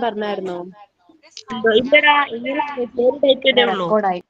പറഞ്ഞായിരുന്നോ? ഇല്ലടാ, ഇങ്ങനെ പേര് ടൈപ്പ് ഉള്ളൂ. റെക്കോർഡായി.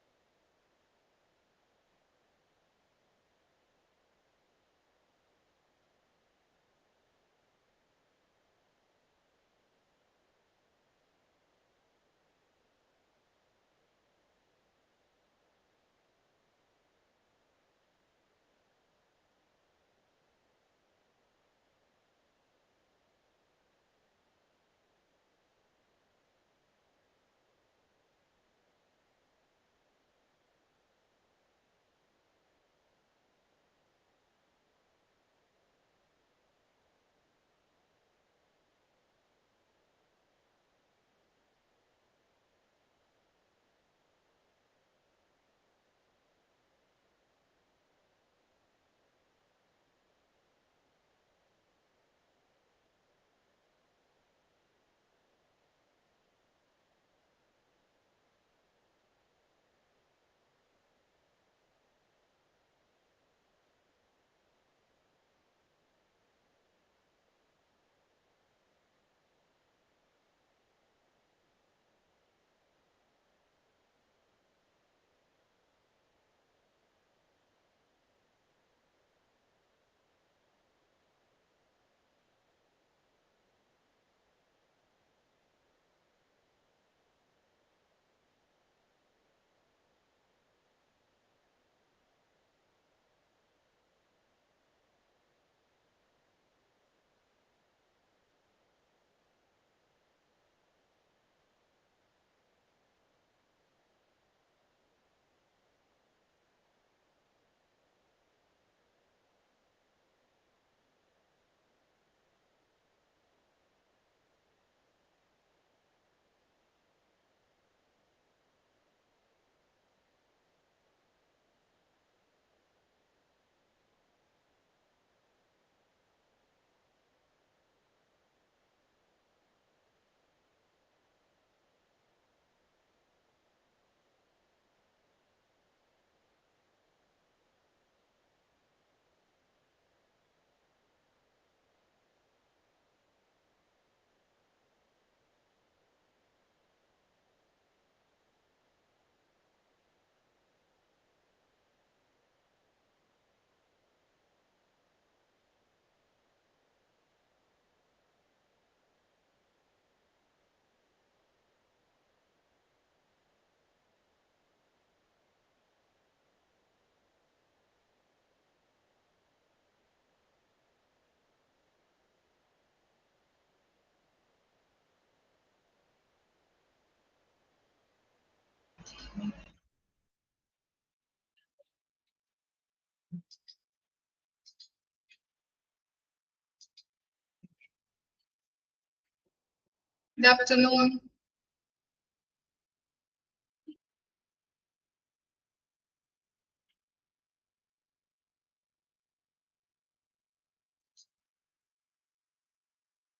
Good afternoon.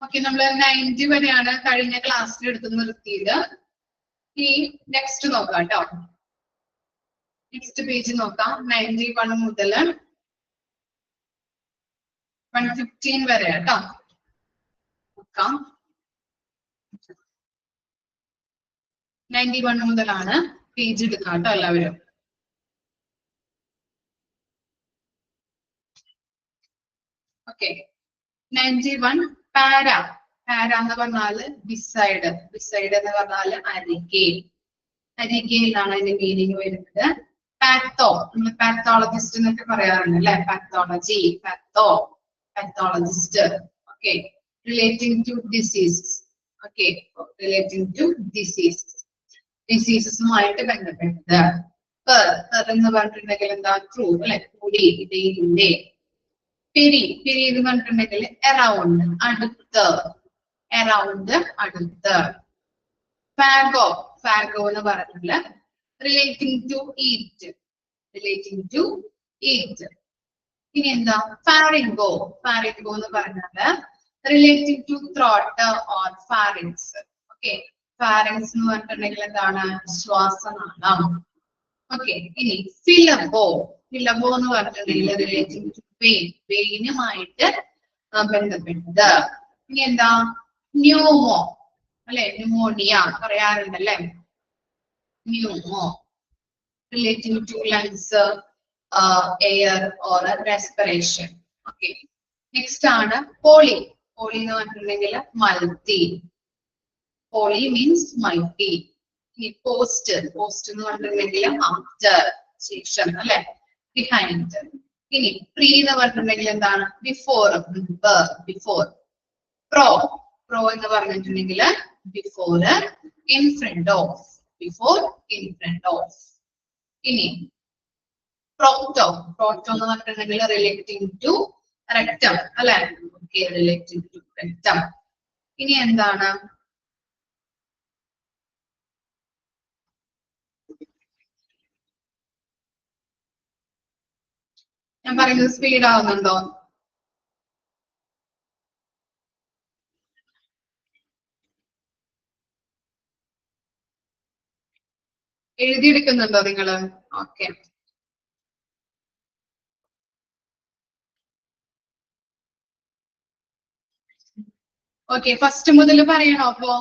Okay, നമ്മൾ 90 വരെയാണ് കഴിഞ്ഞ ക്ലാസ്സിൽ എടുത്ത് നിർത്തിയത്. ഈ നെക്സ്റ്റ് നോക്കാം കേട്ടോ. നെക്സ്റ്റ് പേജ് നോക്കാം. 91 മുതൽ 115 വരെ കേട്ടോ. നോക്കാം. 91 മുതലാണ് പേജ് എടുക്കാം കേട്ടോ എല്ലാവരും. ഓക്കെ, 91 പാര. പാര എന്ന് പറഞ്ഞാല് ബിസൈഡ്. ബിസൈഡ് എന്ന് പറഞ്ഞാല് അരികെ. അരികെ എന്നാണ് അതിന്റെ മീനിങ് വരുന്നത്. പാത്തോ, നമ്മൾ പാത്തോളജിസ്റ്റ് എന്നൊക്കെ പറയാറുണ്ട് അല്ലെ. Pathology, patho, pathologist. Okay, relating to disease. Okay, relating to disease, ഡിസീസസുമായിട്ട് ബന്ധപ്പെട്ടത്. എന്ന് പറഞ്ഞിട്ടുണ്ടെങ്കിൽ എന്താ, ട്രൂ അല്ലെ, കൂടി, ഇടയിലൂടെ. പെരി, പെരി എന്ന് പറഞ്ഞിട്ടുണ്ടെങ്കിൽ അറൗണ്ട്, അടുത്ത്. അറൗണ്ട്, അടുത്ത്. ഫാഗോ, ഫാഗോ എന്ന് പറഞ്ഞാല് relating to eat, relating to eat. ഇനി എന്താ, ഫാരിംഗോ, ഫാരിംഗോ എന്ന് പറഞ്ഞാല് relating to throat or pharynx. Okay, pharynx എന്ന് പറഞ്ഞിട്ടുണ്ടെങ്കിൽ എന്താണ്, ശ്വാസനാളം. ഓക്കെ, ഇനി ഫിലബോ, ഫിലബോ എന്ന് പറഞ്ഞിട്ടുണ്ടെങ്കിൽ റിലേറ്റിംഗ് ടു പെയിൻ, പെയിനുമായിട്ട് ബന്ധപ്പെട്ടത്. ഇനി എന്താ, ന്യൂമോ, അല്ലെ? ന്യൂമോണിയ പറയാറുണ്ടല്ലേ? Pneumo relating to lungs, air or respiration. Okay. Next ആണ് poly. Poly എന്ന് പറഞ്ഞിട്ടുണ്ടെങ്കിൽ multi. Poly means multi. ഈ post എന്ന് പറഞ്ഞിട്ടുണ്ടെങ്കിൽ after, ശേഷം അല്ലെ? Behind. ഇനി pre എന്ന് പറഞ്ഞിട്ടുണ്ടെങ്കിൽ എന്താണ്? Before, before. Pro എന്ന് പറഞ്ഞിട്ടുണ്ടെങ്കിൽ before, in front of, before, in front of. ഇനി പ്രോക്ടോ എന്ന് പറഞ്ഞിട്ടുണ്ടെങ്കിൽ റിലേറ്റിംഗ് ടു റെക്ടം അല്ലെ? Okay, relating to rectum. ഇനി എന്താണ്? ഞാൻ പറയുന്നത് സ്പീഡ് ആവുന്നുണ്ടോ? എഴുതിയെടുക്കുന്നുണ്ടോ നിങ്ങള്? ഓക്കെ. ഓക്കെ, ഫസ്റ്റ് മുതൽ പറയണോ അപ്പോ?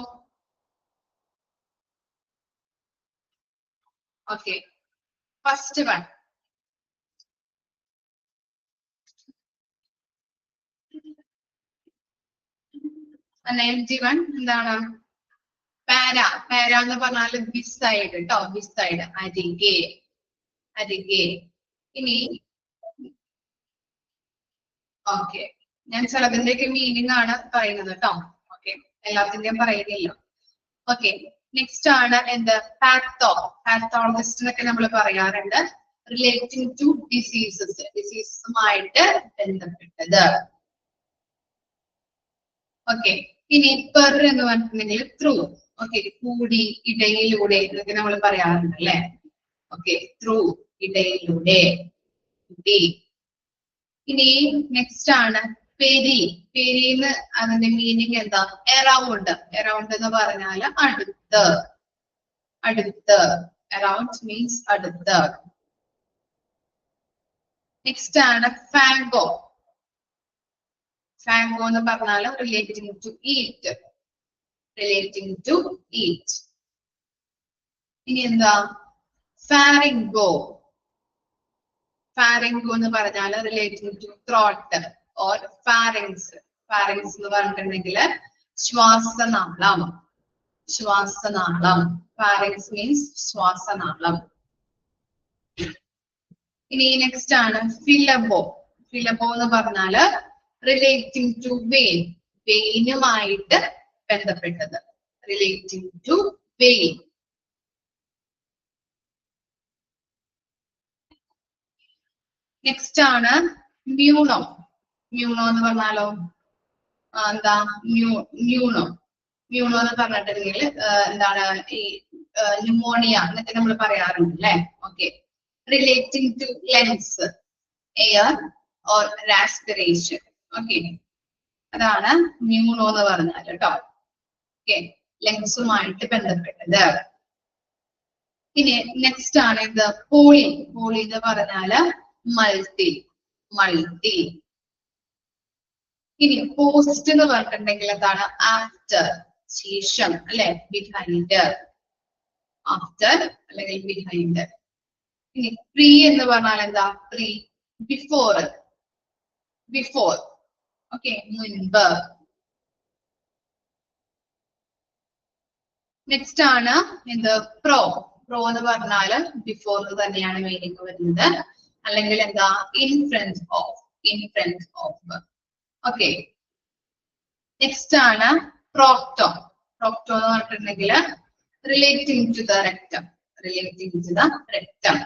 Okay, first one. എന്താണ്? പാര എന്ന് പറഞ്ഞാൽ ബിസൈഡ് കേട്ടോ, ബിസൈഡ്, അരികെ, അരികെ. ഇനി ഓക്കെ, ഞാൻ ചിലതിന്റെയൊക്കെ മീനിങ് ആണ് പറയുന്നത് കേട്ടോ. ഓക്കെ, എല്ലാത്തിന്റെയും പറയുന്നില്ല. ഓക്കെ, നെക്സ്റ്റ് ആണ് എന്ത്? പാത്തോളജിസ്റ്റ് എന്നൊക്കെ നമ്മൾ പറയാറുണ്ട്. റിലേറ്റിംഗ് ടു ഡിസീസസ്, ഡിസീസസുമായിട്ട് ബന്ധപ്പെട്ടത്. ഓക്കെ, ഇനി പെർ എന്ന് പറഞ്ഞിട്ടുണ്ടെങ്കിൽ ത്രൂ. ഓക്കെ, കൂടി, ഇടയിലൂടെ എന്നൊക്കെ നമ്മൾ പറയാറുണ്ട് അല്ലെ? ഓക്കെ, ത്രൂ, ഇടയിലൂടെ, കൂടി. ഇനി നെക്സ്റ്റ് ആണ് പെരി. പെരിന്ന് അതിന്റെ മീനിങ് എന്താ? എറൗണ്ട്. എറൗണ്ട് എന്ന് പറഞ്ഞാല് അടുത്ത്, അടുത്ത്. എറൗണ്ട് മീൻസ് അടുത്ത്. നെക്സ്റ്റ് ആണ് ഫാങ്കോ. ഫാങ്കോ എന്ന് പറഞ്ഞാൽ relating to eat, relating to eat. ഇനി എന്താ? ഫാരിംഗോ. ഫാരിംഗോ എന്ന് പറഞ്ഞാൽ relating to throat or pharynx. Pharynx എന്ന് പറഞ്ഞിട്ടുണ്ടെങ്കിൽ ശ്വാസനാളം, ശ്വാസനാളം. Pharynx means ശ്വാസനാളം. ഇനി നെക്സ്റ്റ് ആണ് ഫിലബോ. ഫിലബോ എന്ന് പറഞ്ഞാല് റിലേറ്റിംഗ് ടു വെയിൻ, വെയിനുമായിട്ട് ബന്ധപ്പെട്ടത്, റിലേറ്റിംഗ് ടു വെയിൻ. നെക്സ്റ്റ് ആണ് മ്യൂണോ. മ്യൂണോ എന്ന് പറഞ്ഞാലോ എന്താ? മ്യൂണോ. മ്യൂണോ എന്ന് പറഞ്ഞിട്ടുണ്ടെങ്കിൽ എന്താണ്? ഈ ന്യൂമോണിയ എന്നൊക്കെ നമ്മൾ പറയാറുണ്ട് അല്ലെ? Okay, relating to lungs, air or respiration. Okay, അതാണ് മ്യൂണോ എന്ന് പറഞ്ഞാൽ കേട്ടോ. ഓക്കെ, ലങ്സുമായിട്ട് ബന്ധപ്പെട്ടത്. ഇനി നെക്സ്റ്റ് ആണ് ഇത് പോളി. പോളി എന്ന് പറഞ്ഞാല് മൾട്ടി, മൾട്ടി. ഇനി പോസ്റ്റ് എന്ന് പറഞ്ഞിട്ടുണ്ടെങ്കിൽ എന്താണ്? ആഫ്റ്റർ, ശേഷം അല്ലെ? ബിഹൈൻഡ്, ആഫ്റ്റർ അല്ലെങ്കിൽ ബിഹൈൻഡ്. ഇനി പ്രീ എന്ന് പറഞ്ഞാൽ എന്താ? Pre, before, before. ഓക്കെ, മുൻപ്. നെക്സ്റ്റ് ആണ് എന്ത്? പ്രോ. പ്രോ എന്ന് പറഞ്ഞാല് ബിഫോർ തന്നെയാണ് മീനിങ് വരുന്നത്. അല്ലെങ്കിൽ എന്താ? In front of, in front of. Okay, next ആണ് പ്രോക്ടോ. പ്രോക്ടോ എന്ന് പറഞ്ഞിട്ടുണ്ടെങ്കിൽ relating to the rectum, relating to the rectum.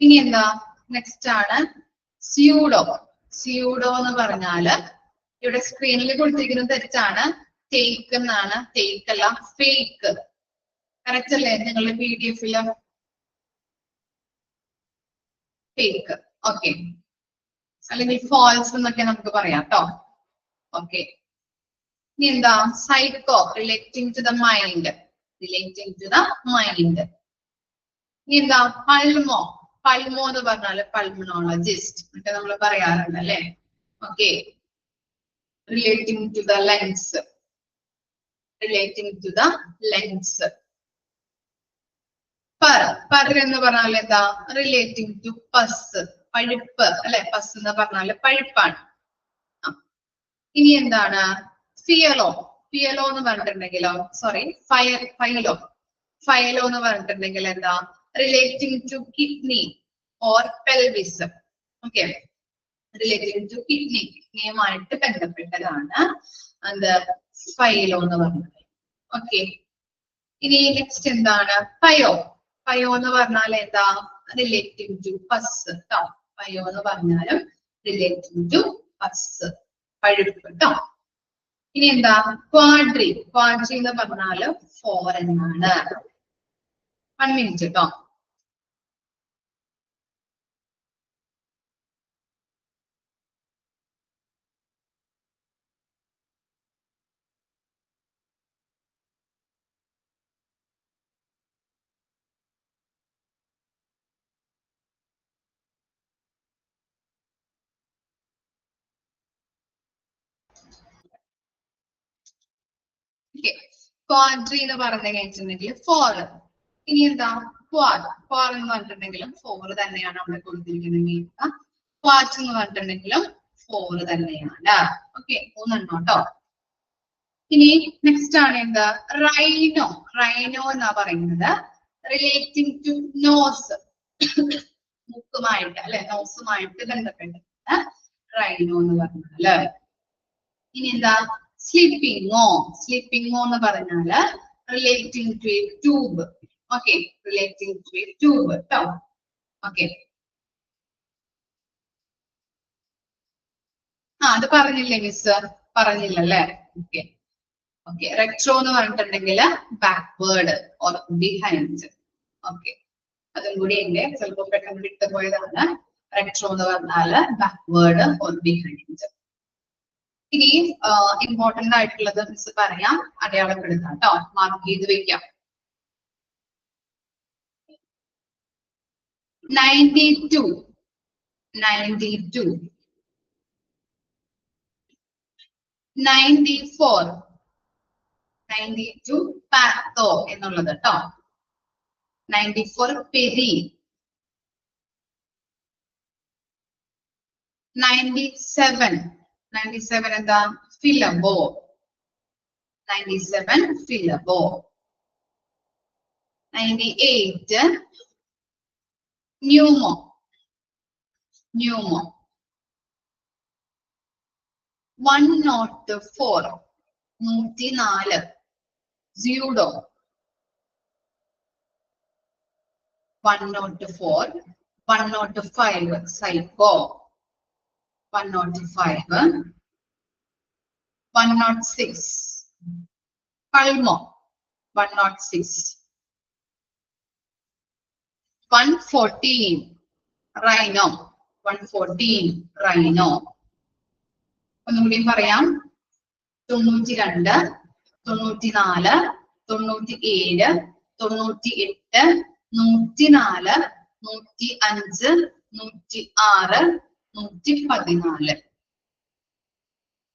ഇനി എന്താ? നെക്സ്റ്റ് ആണ് സ്യൂഡോ. സ്യൂഡോ എന്ന് പറഞ്ഞാല് ഇവിടെ സ്ക്രീനിൽ കൊടുത്തിരിക്കുന്നത് തെറ്റാണ്. ടേക്ക് എന്നാണ്, ടേക്ക് അല്ല, ഫേക്ക്. കറക്റ്റ് അല്ലേ നിങ്ങളുടെ PDF-ല്? ഫേക്ക്. ഓക്കെ, അല്ലെങ്കിൽ ഫാൾസ് എന്നൊക്കെ നമുക്ക് പറയാം കേട്ടോ. ഓക്കെ, ഇനി എന്താ? Psycho, relating to the mind, relating to the mind. ഇനി എന്താ? പൾമോ. പൾമോ എന്ന് പറഞ്ഞാല് പൾമണോളജിസ്റ്റ് എന്നൊക്കെ നമ്മൾ പറയാറുണ്ട് അല്ലെ? Okay, relating to the lungs. relating to the lens. Per എന്ന് പറഞ്ഞാൽ എന്താ? റിലേറ്റിംഗ് ടു പസ്, പഴുപ്പ് അല്ലെ? പസ് എന്ന് പറഞ്ഞാല് പഴുപ്പാണ്. ഇനി എന്താണ്? ഫിയലോ. ഫിയലോ എന്ന് പറഞ്ഞിട്ടുണ്ടെങ്കിലോ, സോറി ഫൈലോ. ഫൈലോ എന്ന് പറഞ്ഞിട്ടുണ്ടെങ്കിൽ എന്താ? Relating to kidney or pelvis. Okay, relating to kidney, കിഡ്നിയുമായിട്ട് ബന്ധപ്പെട്ടതാണ് എന്ത്? ഫൈലോ എന്ന് പറഞ്ഞത്. ഓക്കെ, ഇനി നെക്സ്റ്റ് എന്താണ്? പയോ. പയോ എന്ന് പറഞ്ഞാൽ എന്താ? റിലേറ്റിംഗ് ടു പസ് കേട്ടോ. പയോ എന്ന് പറഞ്ഞാലും റിലേറ്റിംഗ് ടു പസ്, പഴുപ്പ് കേട്ടോ. ഇനി എന്താ? ക്വാഡ്രി. ക്വാഡ്രി എന്ന് പറഞ്ഞാല് 4 എന്നാണ്. 1 മിനിറ്റ് കേട്ടോ. ക്വാഡ്രി എന്ന് പറഞ്ഞു കഴിഞ്ഞിട്ടുണ്ടെങ്കിൽ 4. ഇനി എന്താ? ക്വാഡ്. ക്വാഡ് എന്ന് പറഞ്ഞിട്ടുണ്ടെങ്കിലും 4 തന്നെയാണ് അവിടെ കൊടുത്തിരിക്കുന്നത്. ക്വാഡ് എന്ന് പറഞ്ഞിട്ടുണ്ടെങ്കിലും 4 തന്നെയാണ്. ഓക്കെ, 3 കേട്ടോ. ഇനി നെക്സ്റ്റ് ആണ് എന്താ? റൈനോ. റൈനോ എന്നാ പറയുന്നത് റിലേറ്റിംഗ് ടു നോസ്, മുക്കുമായിട്ട് അല്ലെ? നോസുമായിട്ട് ബന്ധപ്പെട്ട റൈനോ എന്ന് പറഞ്ഞാല്. ഇനി എന്താ? സ്ലീപ്പിങ്ങോ. സ്ലീപ്പിങ്ങോ എന്ന് പറഞ്ഞാല് relating to a tube. Okay, relating to a tube കേട്ടോ. ഓക്കെ, അത് പറഞ്ഞില്ലേ മിസ്? പറഞ്ഞില്ലല്ലേ? Okay okay. റെട്രോ എന്ന് പറഞ്ഞിട്ടുണ്ടെങ്കിൽ ബാക്ക്വേർഡ് ഓർ ബിഹൈൻഡ്. ഓക്കെ, അതും കൂടി എന്റെ ചിലപ്പോൾ പെട്ടെന്ന് വിട്ടുപോയതാണ്. റെട്രോ എന്ന് പറഞ്ഞാല് ബാക്ക്വേർഡ് ഓർ ബിഹൈൻഡ്. ഇനി ഇമ്പോർട്ടന്റ് ആയിട്ടുള്ളത് മിസ് പറയാം, അടയാളപ്പെടുത്താം കേട്ടോ, മാർക്ക് ചെയ്ത് വെക്കാം. 92, 92, 94, 92 പാത്തോ എന്നുള്ളത് കേട്ടോ. 94 പെരി. 97, 97 എന്താ? ഫിലബോ. 97 ഫിലബോ. 98 pneumo. Pneumo. 104, 104 pseudo. 104, 105 psycho. 105, 106 pulmo. 106, 114 rhino. 114 rhino. ഒന്നുകൂടി പറയാം. 92, 94, 97, 98, 104, 105, 106, 114.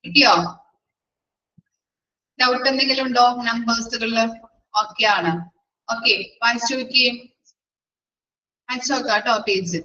കിട്ടിയോ? ഡൗട്ട് എന്തെങ്കിലും ഉണ്ടോ നമ്പേഴ്സുകളില്? ഓക്കെ ആണ്. ഓക്കെ, വായിച്ചു നോക്കിയേ. വായിച്ചു നോക്കാം കേട്ടോ പേജ്.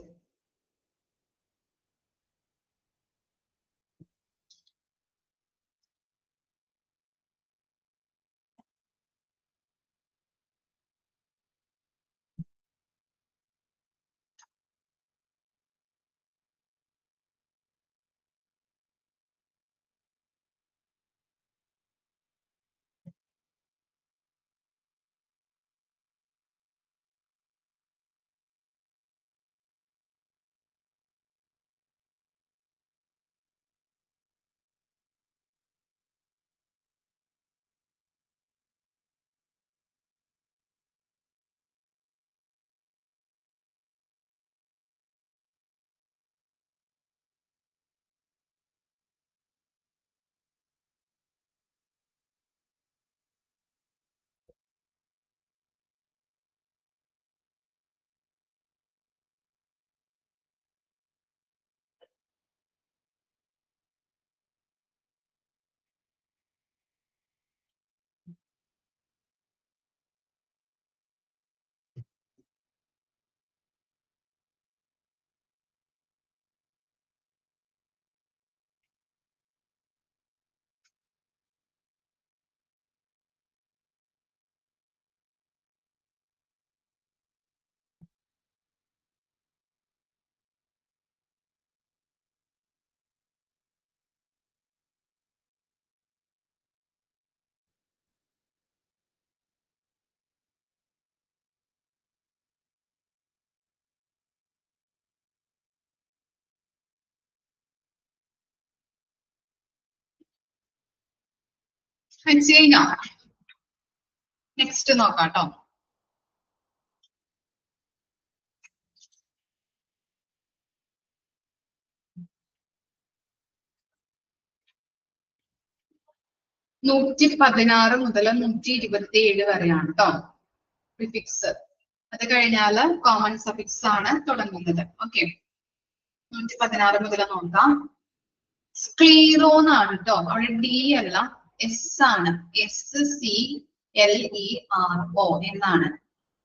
മനസ്സിലായിനോ? നെക്സ്റ്റ് നോക്കാട്ടോ. നൂറ്റി 16 മുതൽ 127 വരെയാണ് കേട്ടോ പ്രിഫിക്സ്. അത് കഴിഞ്ഞാല് കോമൺ സഫിക്സ് ആണ് തുടങ്ങുന്നത്. ഓക്കെ, 116 മുതൽ നോക്കാം. സ്ക്ലീറോ എന്നാണ് കേട്ടോ. അവിടെ ഡി അല്ല, എസ് ആണ്. SCLERO എന്നാണ്.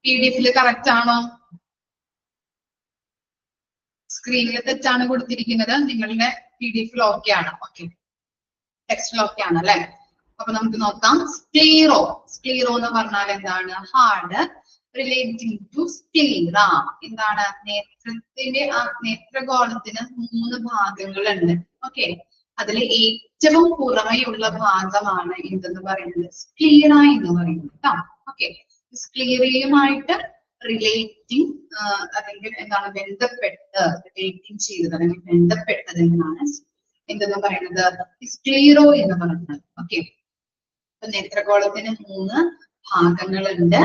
PDF കറക്റ്റ് ആണോ? സ്ക്രീനിൽ തെറ്റാണ് കൊടുത്തിരിക്കുന്നത്. നിങ്ങളുടെ PDF ഓക്കെ ആണ്. ഓക്കെ, ടെക്സ്റ്റിൽ ഓക്കെ ആണ് അല്ലെ? അപ്പൊ നമുക്ക് നോക്കാം. സ്ക്ലീറോ. സ്ക്ലീറോ എന്ന് പറഞ്ഞാൽ എന്താണ്? Hard relating to sclera. എന്താണ്? നേത്രത്തിന്റെ നേത്രഗോളത്തിന് 3 ഭാഗങ്ങളുണ്ട്. ഓക്കെ, അതിൽ ഏറ്റവും പുറമെയുള്ള ഭാഗമാണ് എന്തെന്ന് പറയുന്നത്? സ്ക്ലീറ എന്ന് പറയുന്നത് കേട്ടോ. ഓക്കെ, സ്ക്ലീറയുമായിട്ട് റിലേറ്റിംഗ് അല്ലെങ്കിൽ എന്താണ് ബന്ധപ്പെട്ട് റിലേറ്റിംഗ് ചെയ്തത് അല്ലെങ്കിൽ ബന്ധപ്പെട്ടത് എന്നാണ് എന്തെന്ന് പറയുന്നത്? സ്ക്ലീറോ എന്ന് പറയുന്നത്. ഓക്കെ, നേത്രഗോളത്തിന് 3 ഭാഗങ്ങളുണ്ട്.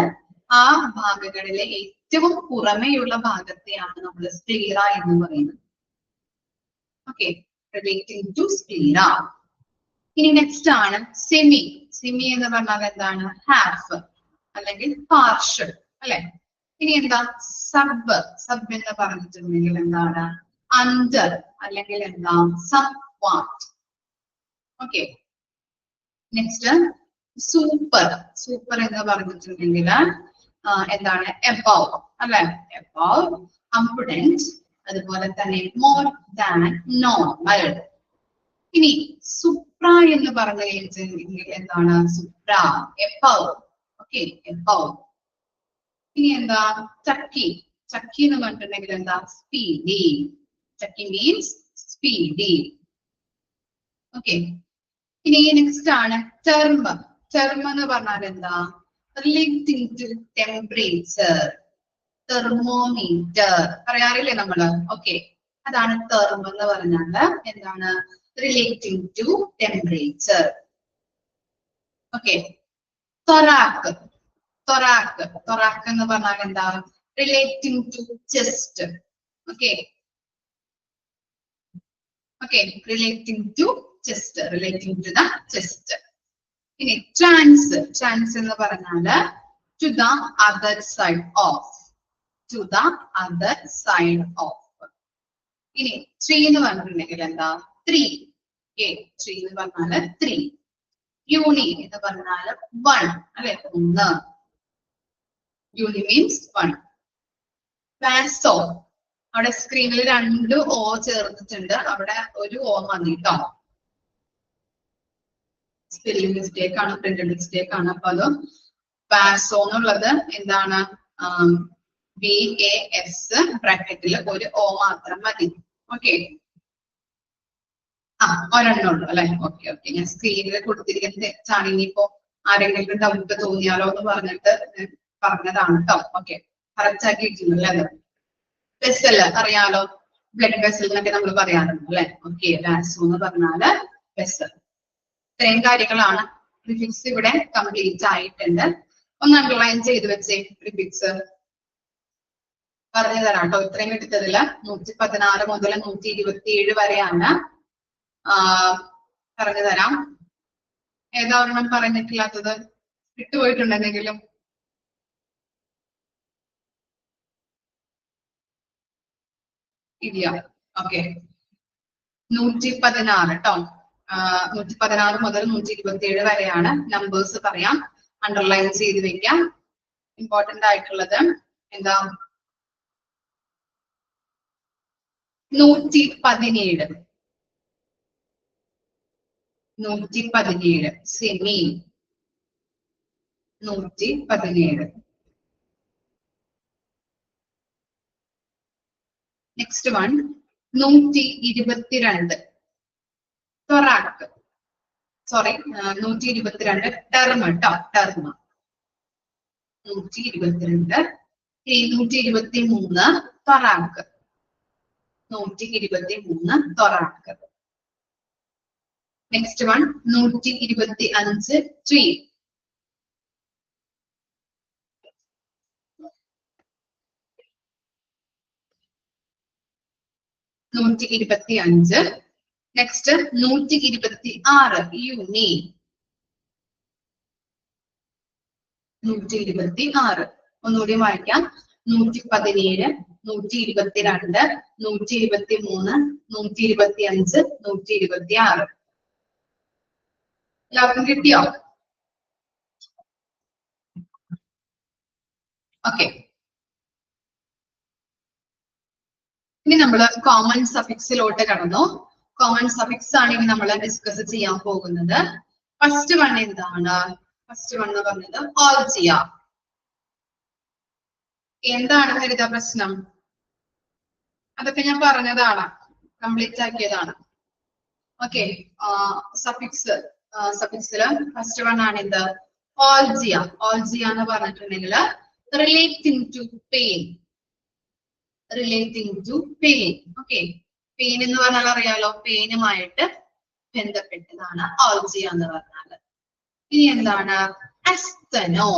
ആ ഭാഗങ്ങളിലെ ഏറ്റവും പുറമെയുള്ള ഭാഗത്തെയാണ് നമ്മൾ സ്ക്ലീറ എന്ന് പറയുന്നത്. Okay, relating to sclera. ഇനി നെക്സ്റ്റ് ആണ് സെമി. സെമി എന്ന് പറഞ്ഞാൽ എന്താണ്? ഹാഫ് അല്ലെങ്കിൽ പാർഷ്യൽ അല്ലെ? ഇനി എന്താ? സബ്. സബ് എന്ന് പറഞ്ഞിട്ടുണ്ടെങ്കിൽ എന്താണ്? അണ്ടർ അല്ലെങ്കിൽ എന്താ? Somewhat. Okay, next super. Super എന്ന് പറഞ്ഞിട്ടുണ്ടെങ്കിൽ എന്താണ്? എബവ് അല്ലെ? എബവ്, അംപുഡന്റ്, അതുപോലെ തന്നെ മോർ ദാൻ, നോർമൽ. ഇനി സുപ്ര എന്ന് പറഞ്ഞു കഴിഞ്ഞിട്ടുണ്ടെങ്കിൽ എന്താണ്? സുപ്ര, എബവ്. Okay, above. ഇനി എന്താ? ചക്കി. ചക്കി എന്ന് പറഞ്ഞിട്ടുണ്ടെങ്കിൽ എന്താ? സ്പീഡി. ചക്കി മീൻസ് സ്പീഡി. ഓക്കെ, ഇനി നെക്സ്റ്റ് ആണ് ടെർമ്. ടെർമ് എന്ന് പറഞ്ഞാൽ എന്താ? Relating to temperature. തെർമോമീറ്റർ പറയാറില്ലേ നമ്മള്? ഓക്കെ, അതാണ് ടെർമ് എന്ന് പറഞ്ഞാല് എന്താണ്? Relating to temperature. Okay, thorac. Thorac. Thorac എന്ന് പറഞ്ഞാൽ എന്താ? Relating to chest. Okay, okay, relating to chest, relating to the chest. ഇനി ട്രാൻസ്. ട്രാൻസ് എന്ന് പറഞ്ഞാല് to the other side of. To the other side of. ഇനി three എന്ന് പറഞ്ഞിട്ടുണ്ടെങ്കിൽ എന്താ? ത്രീ. ത്രീ എന്ന് പറഞ്ഞാല് ത്രീ. യൂണി എന്ന് പറഞ്ഞാല് 1 അല്ലെ? 1. യൂണി മീൻസ് 1. വാസോ. അവിടെ സ്ക്രീനിൽ 2 O ചേർന്നിട്ടുണ്ട്. അവിടെ ഒരു O മതി കേട്ടോ. സ്പെല്ലിംഗ് മിസ്റ്റേക്ക് ആണ്, പ്രിന്റഡ് മിസ്റ്റേക്ക് ആണ്. അപ്പൊ അത് വാസോ എന്നുള്ളത് എന്താണ്? VAS ബ്രാക്കറ്റിൽ ഒരു O മാത്രം മതി. ഓക്കെ, ഒരെണ്ണം ഉള്ളു അല്ലെ? Okay, okay. ഞാൻ സ്ക്രീനിൽ കൊടുത്തിരിക്കുന്നത് തെറ്റാണ്. ഇനിയിപ്പോ ആരെങ്കിലും ഡൗട്ട് തോന്നിയാലോ എന്ന് പറഞ്ഞിട്ട് പറഞ്ഞതാണ് കേട്ടോ. ഓക്കെ, കറക്റ്റ് ആക്കിയിട്ടില്ല അല്ലേ? വെസൽ അറിയാലോ, ബ്ലഡ് വെസൽ എന്നൊക്കെ നമ്മൾ പറയാറുണ്ട് അല്ലെ? ഓക്കെ, വാസോ എന്ന് പറഞ്ഞാല് വെസൽ. ഇത്രയും കാര്യങ്ങളാണ്. പ്രിഫിക്സ് ഇവിടെ കംപ്ലീറ്റ് ആയിട്ടുണ്ട്. ഒന്ന് അണ്ടർലൈൻ ചെയ്ത് വെച്ചേ. പ്രിഫിക്സ് പറഞ്ഞു തരാം കേട്ടോ. ഇത്രയും എടുത്തതില് 116 മുതൽ 127 വരെയാണ്. പറഞ്ഞു തരാം. ഏതാ ഒരെണ്ണം പറഞ്ഞിട്ടില്ലാത്തത്? വിട്ടുപോയിട്ടുണ്ടെങ്കിലും ഇല്ല. ഓക്കെ, 116 കേട്ടോ. 116 മുതൽ 127 വരെയാണ്. നമ്പേഴ്സ് പറയാം, അണ്ടർലൈൻ ചെയ്ത് വെക്കാം. ഇമ്പോർട്ടന്റ് ആയിട്ടുള്ളത് എന്താ? 117. 117 semi. 117. Next one 122. Thorac. Sorry, 122 term കേട്ടോ. Term 122. 123 thorac. 123 thorac. Next one 125 tri. Next 126 uni. 126 ഒന്നുകൂടി വായിക്കാം. 117, 122, 123, 125, 126. എല്ലാവർക്കും കിട്ടിയോ? ഓക്കെ. ഇനി നമ്മൾ കോമൺ സഫിക്സിലോട്ട് കടന്നു. കോമൺ സഫിക്സ് ആണ് ഇനി നമ്മൾ ഡിസ്കസ് ചെയ്യാൻ പോകുന്നത്. ഫസ്റ്റ് വൺ എന്താണ്? ഫസ്റ്റ് വൺ എന്ന് പറഞ്ഞത് ഓൾജിയ. എന്താണ് ഹരിത പ്രശ്നം? അതൊക്കെ ഞാൻ പറഞ്ഞതാണ്, കംപ്ലീറ്റ് ആക്കിയതാണ്. ഓക്കെ. സഫിക്സില് ഫസ്റ്റ് വൺ ആണ് എന്ത്? ഓൾജിയ. ഓൾജിയ എന്ന് പറഞ്ഞിട്ടുണ്ടെങ്കിൽ relating to pain. Relating to pain. Okay. Pain എന്ന് പറഞ്ഞാൽ അറിയാലോ, പെയിനുമായിട്ട് ബന്ധപ്പെട്ടതാണ് ഓൾജിയ എന്ന് പറഞ്ഞാല്. ഇനി എന്താണ്? എസ്തനോ.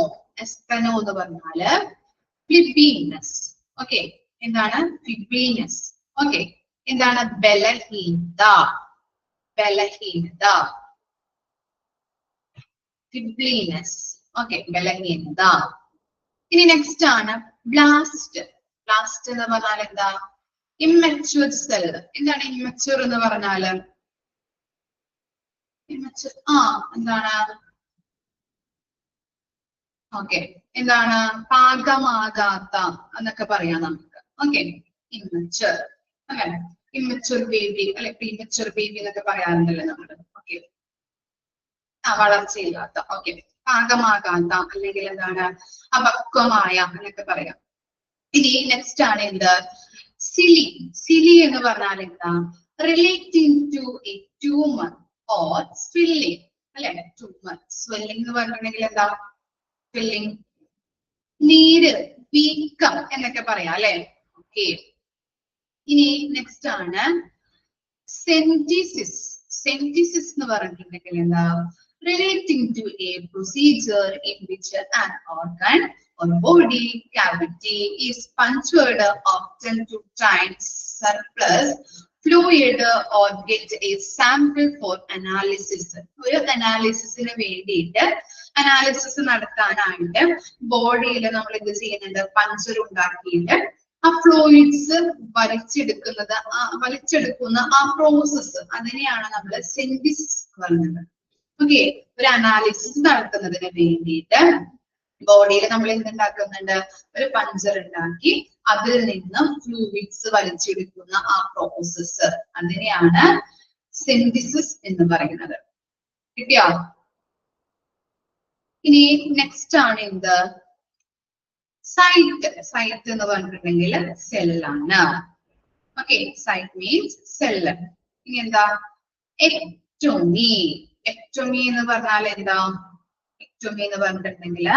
എസ്തനോ എന്ന് പറഞ്ഞാല് ഫ്ലിബീനസ്. ഓക്കെ. എന്താണ്? ഫ്ലിബീനസ്. ഓക്കെ. എന്താണ്? ബലഹീനത. ബലഹീനത. ഫ്ലിബീനസ്. ഓക്കെ. ബലഹീനത. ഇനി നെക്സ്റ്റ് ആണ് ബ്ലാസ്റ്റ്. ബ്ലാസ്റ്റ് എന്ന് പറഞ്ഞാൽ എന്താ? Immature cell. എന്താണ് ഇമ്മച്യൂർ എന്ന് പറഞ്ഞാല്? ഇമ്മച്യൂർ എന്താണ്? ഓക്കെ. എന്താണ്? പാകമാകാത്ത എന്നൊക്കെ പറയാം നമുക്ക്. ഓക്കെ. ഇമ്മച്യൂർ. അങ്ങനെ ഇമ്മച്യൂർ ബേബി അല്ലെ, പ്രീമച്യൂർ ബേബി എന്നൊക്കെ പറയാറുണ്ടല്ലോ നമ്മള്. ഓക്കെ. വളർച്ചയില്ലാത്ത. ഓക്കെ. പാകമാകാത്ത അല്ലെങ്കിൽ എന്താണ്? അപക്വമായ എന്നൊക്കെ പറയാം. ഇനി നെക്സ്റ്റ് ആണ് എന്ത്? സിലി. സിലി എന്ന് പറഞ്ഞാൽ എന്താ? Relating to a tumour or swelling. അല്ലെ? ട്യൂമർ. സ്വെല്ലിംഗ് എന്ന് പറഞ്ഞിട്ടുണ്ടെങ്കിൽ എന്താ? സ്വെല്ലിംഗ്, നീര്, വീക്കം എന്നൊക്കെ പറയാം അല്ലെ? ഓക്കെ. ഇനി നെക്സ്റ്റ് ആണ് സെന്റിസിസ്. സെന്റിസിസ് എന്ന് പറഞ്ഞിട്ടുണ്ടെങ്കിൽ എന്താ? Relating to a procedure in which an organ or body cavity is punctured often to try surplus fluid or get a sample for analysis. ഒരു അനാലിസിസിന് വേണ്ടിയിട്ട്, അനാലിസിസ് നടത്താനായിട്ട് ബോഡിയിൽ നമ്മൾ എന്ത് ചെയ്യുന്നുണ്ട്? പഞ്ചർ ഉണ്ടാക്കിയിട്ട് ആ ഫ്ലൂയിഡ്സ് വലിച്ചെടുക്കുന്ന ആ പ്രോസസ്സ്, അതിനെയാണ് നമ്മൾ സെന്റിസിസ് പറയുന്നത്. ഓക്കെ. ഒരു അനാലിസിസ് നടത്തുന്നതിന് വേണ്ടിയിട്ട് ബോഡിയിൽ നമ്മൾ എന്തുണ്ടാക്കുന്നുണ്ട്? ഒരു പഞ്ചർ ഉണ്ടാക്കി അതിൽ നിന്ന് ഫ്ലൂയിഡ്സ് വലിച്ചെടുക്കുന്ന ആ പ്രോസസ്സ്, അതിനെയാണ് സിന്തസിസ് എന്ന് പറയുന്നത്. കിട്ടിയോ? ഇനി നെക്സ്റ്റ് ആണ് എന്ത്? സൈറ്റ്. സൈറ്റ് എന്ന് പറഞ്ഞിട്ടുണ്ടെങ്കിൽ സെല്ലാണ്. ഓക്കെ. Cyte means cell. ഇനി എന്താ? എക്ടോമി. എക്ടോമി എന്ന് പറഞ്ഞാൽ എന്താ? എക്ടോമി എന്ന് പറഞ്ഞിട്ടുണ്ടെങ്കിൽ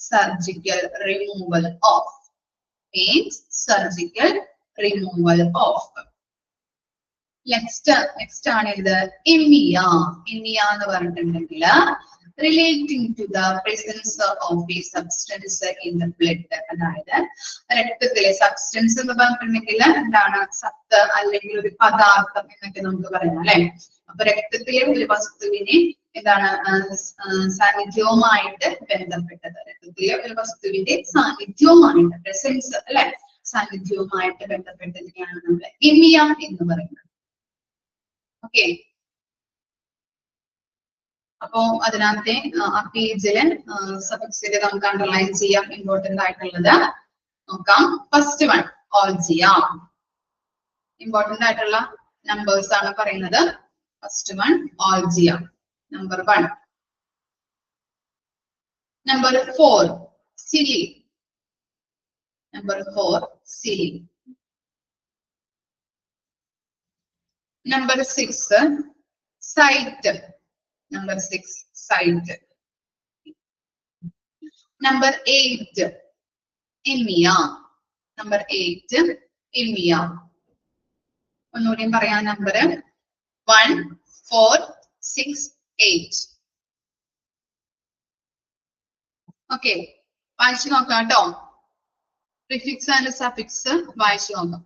surgical removal of. Means surgical removal of. Next ആണ് ഇത്? എമിയ. എമിയ എന്ന് പറഞ്ഞിട്ടുണ്ടെങ്കിൽ relating to the presence of a substance in the blood. അതായത് രക്തത്തിലെ സബ്സ്റ്റൻസ് എന്ന് പറഞ്ഞിട്ടുണ്ടെങ്കിൽ എന്താണ്? സത്ത് അല്ലെങ്കിൽ ഒരു പദാർത്ഥം എന്നൊക്കെ നമുക്ക് പറയാം അല്ലെ? അപ്പൊ രക്തത്തിലെ ഒരു വസ്തുവിനെ എന്താണ്? സാന്നിധ്യവുമായിട്ട് ബന്ധപ്പെട്ടത്. രക്തത്തിലെ ഒരു വസ്തുവിന്റെ സാന്നിധ്യവുമായിട്ട്, പ്രസൻസ് അല്ലെ, സാന്നിധ്യവുമായിട്ട് ബന്ധപ്പെട്ടതിനെയാണ് നമ്മൾ എമിയ എന്ന് പറയുന്നത്. ഓക്കെ. അപ്പോ അതിനകത്തെ ആ പേജില് സഫിക്സില് നമുക്ക് അണ്ടർലൈൻ ചെയ്യാം ഇമ്പോർട്ടന്റ് ആയിട്ടുള്ളത്. നോക്കാം. First one algia. ഇമ്പോർട്ടന്റ് ആയിട്ടുള്ള നമ്പേഴ്സ് ആണ് പറയുന്നത്. First one algia. Number 1. Number 4 cele. Number 4 cele. Number 6 site. Number 6 site. Number 8 emia. Number 8 emia. ഒന്നുകൂടി പറയാം. നമ്പർ 1, 4, 6, 8. ഓക്കെ, വായിച്ചു നോക്കാം കേട്ടോ. പ്രിഫിക്സ് ആൻഡ് സഫിക്സ് വായിച്ചു നോക്കാം.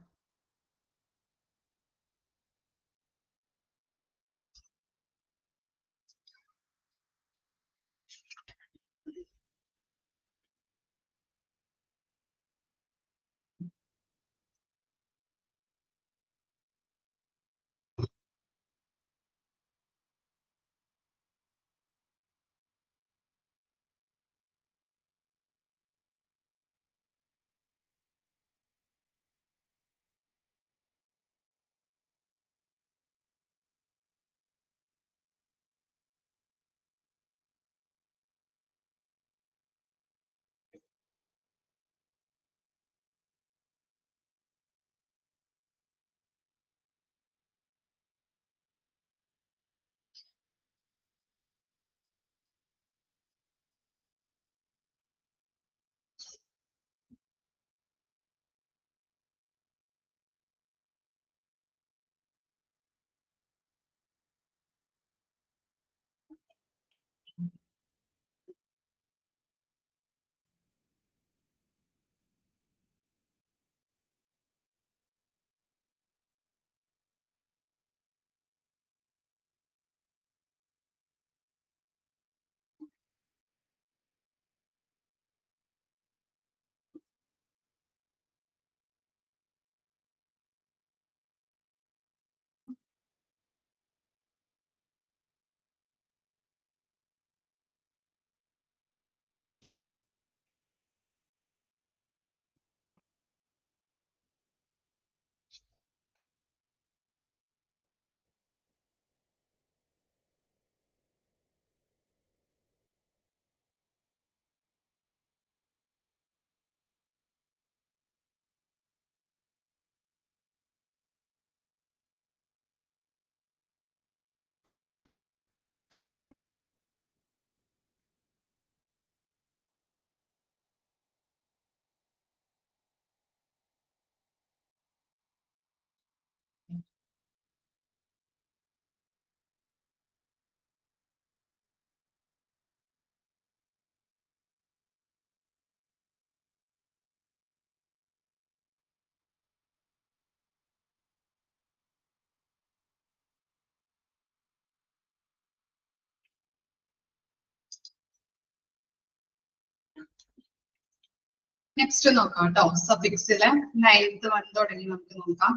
നെക്സ്റ്റ് നോക്കാം കേട്ടോ. സഫിക്സിലെ 9th വൺ തുടങ്ങി നമുക്ക് നോക്കാം.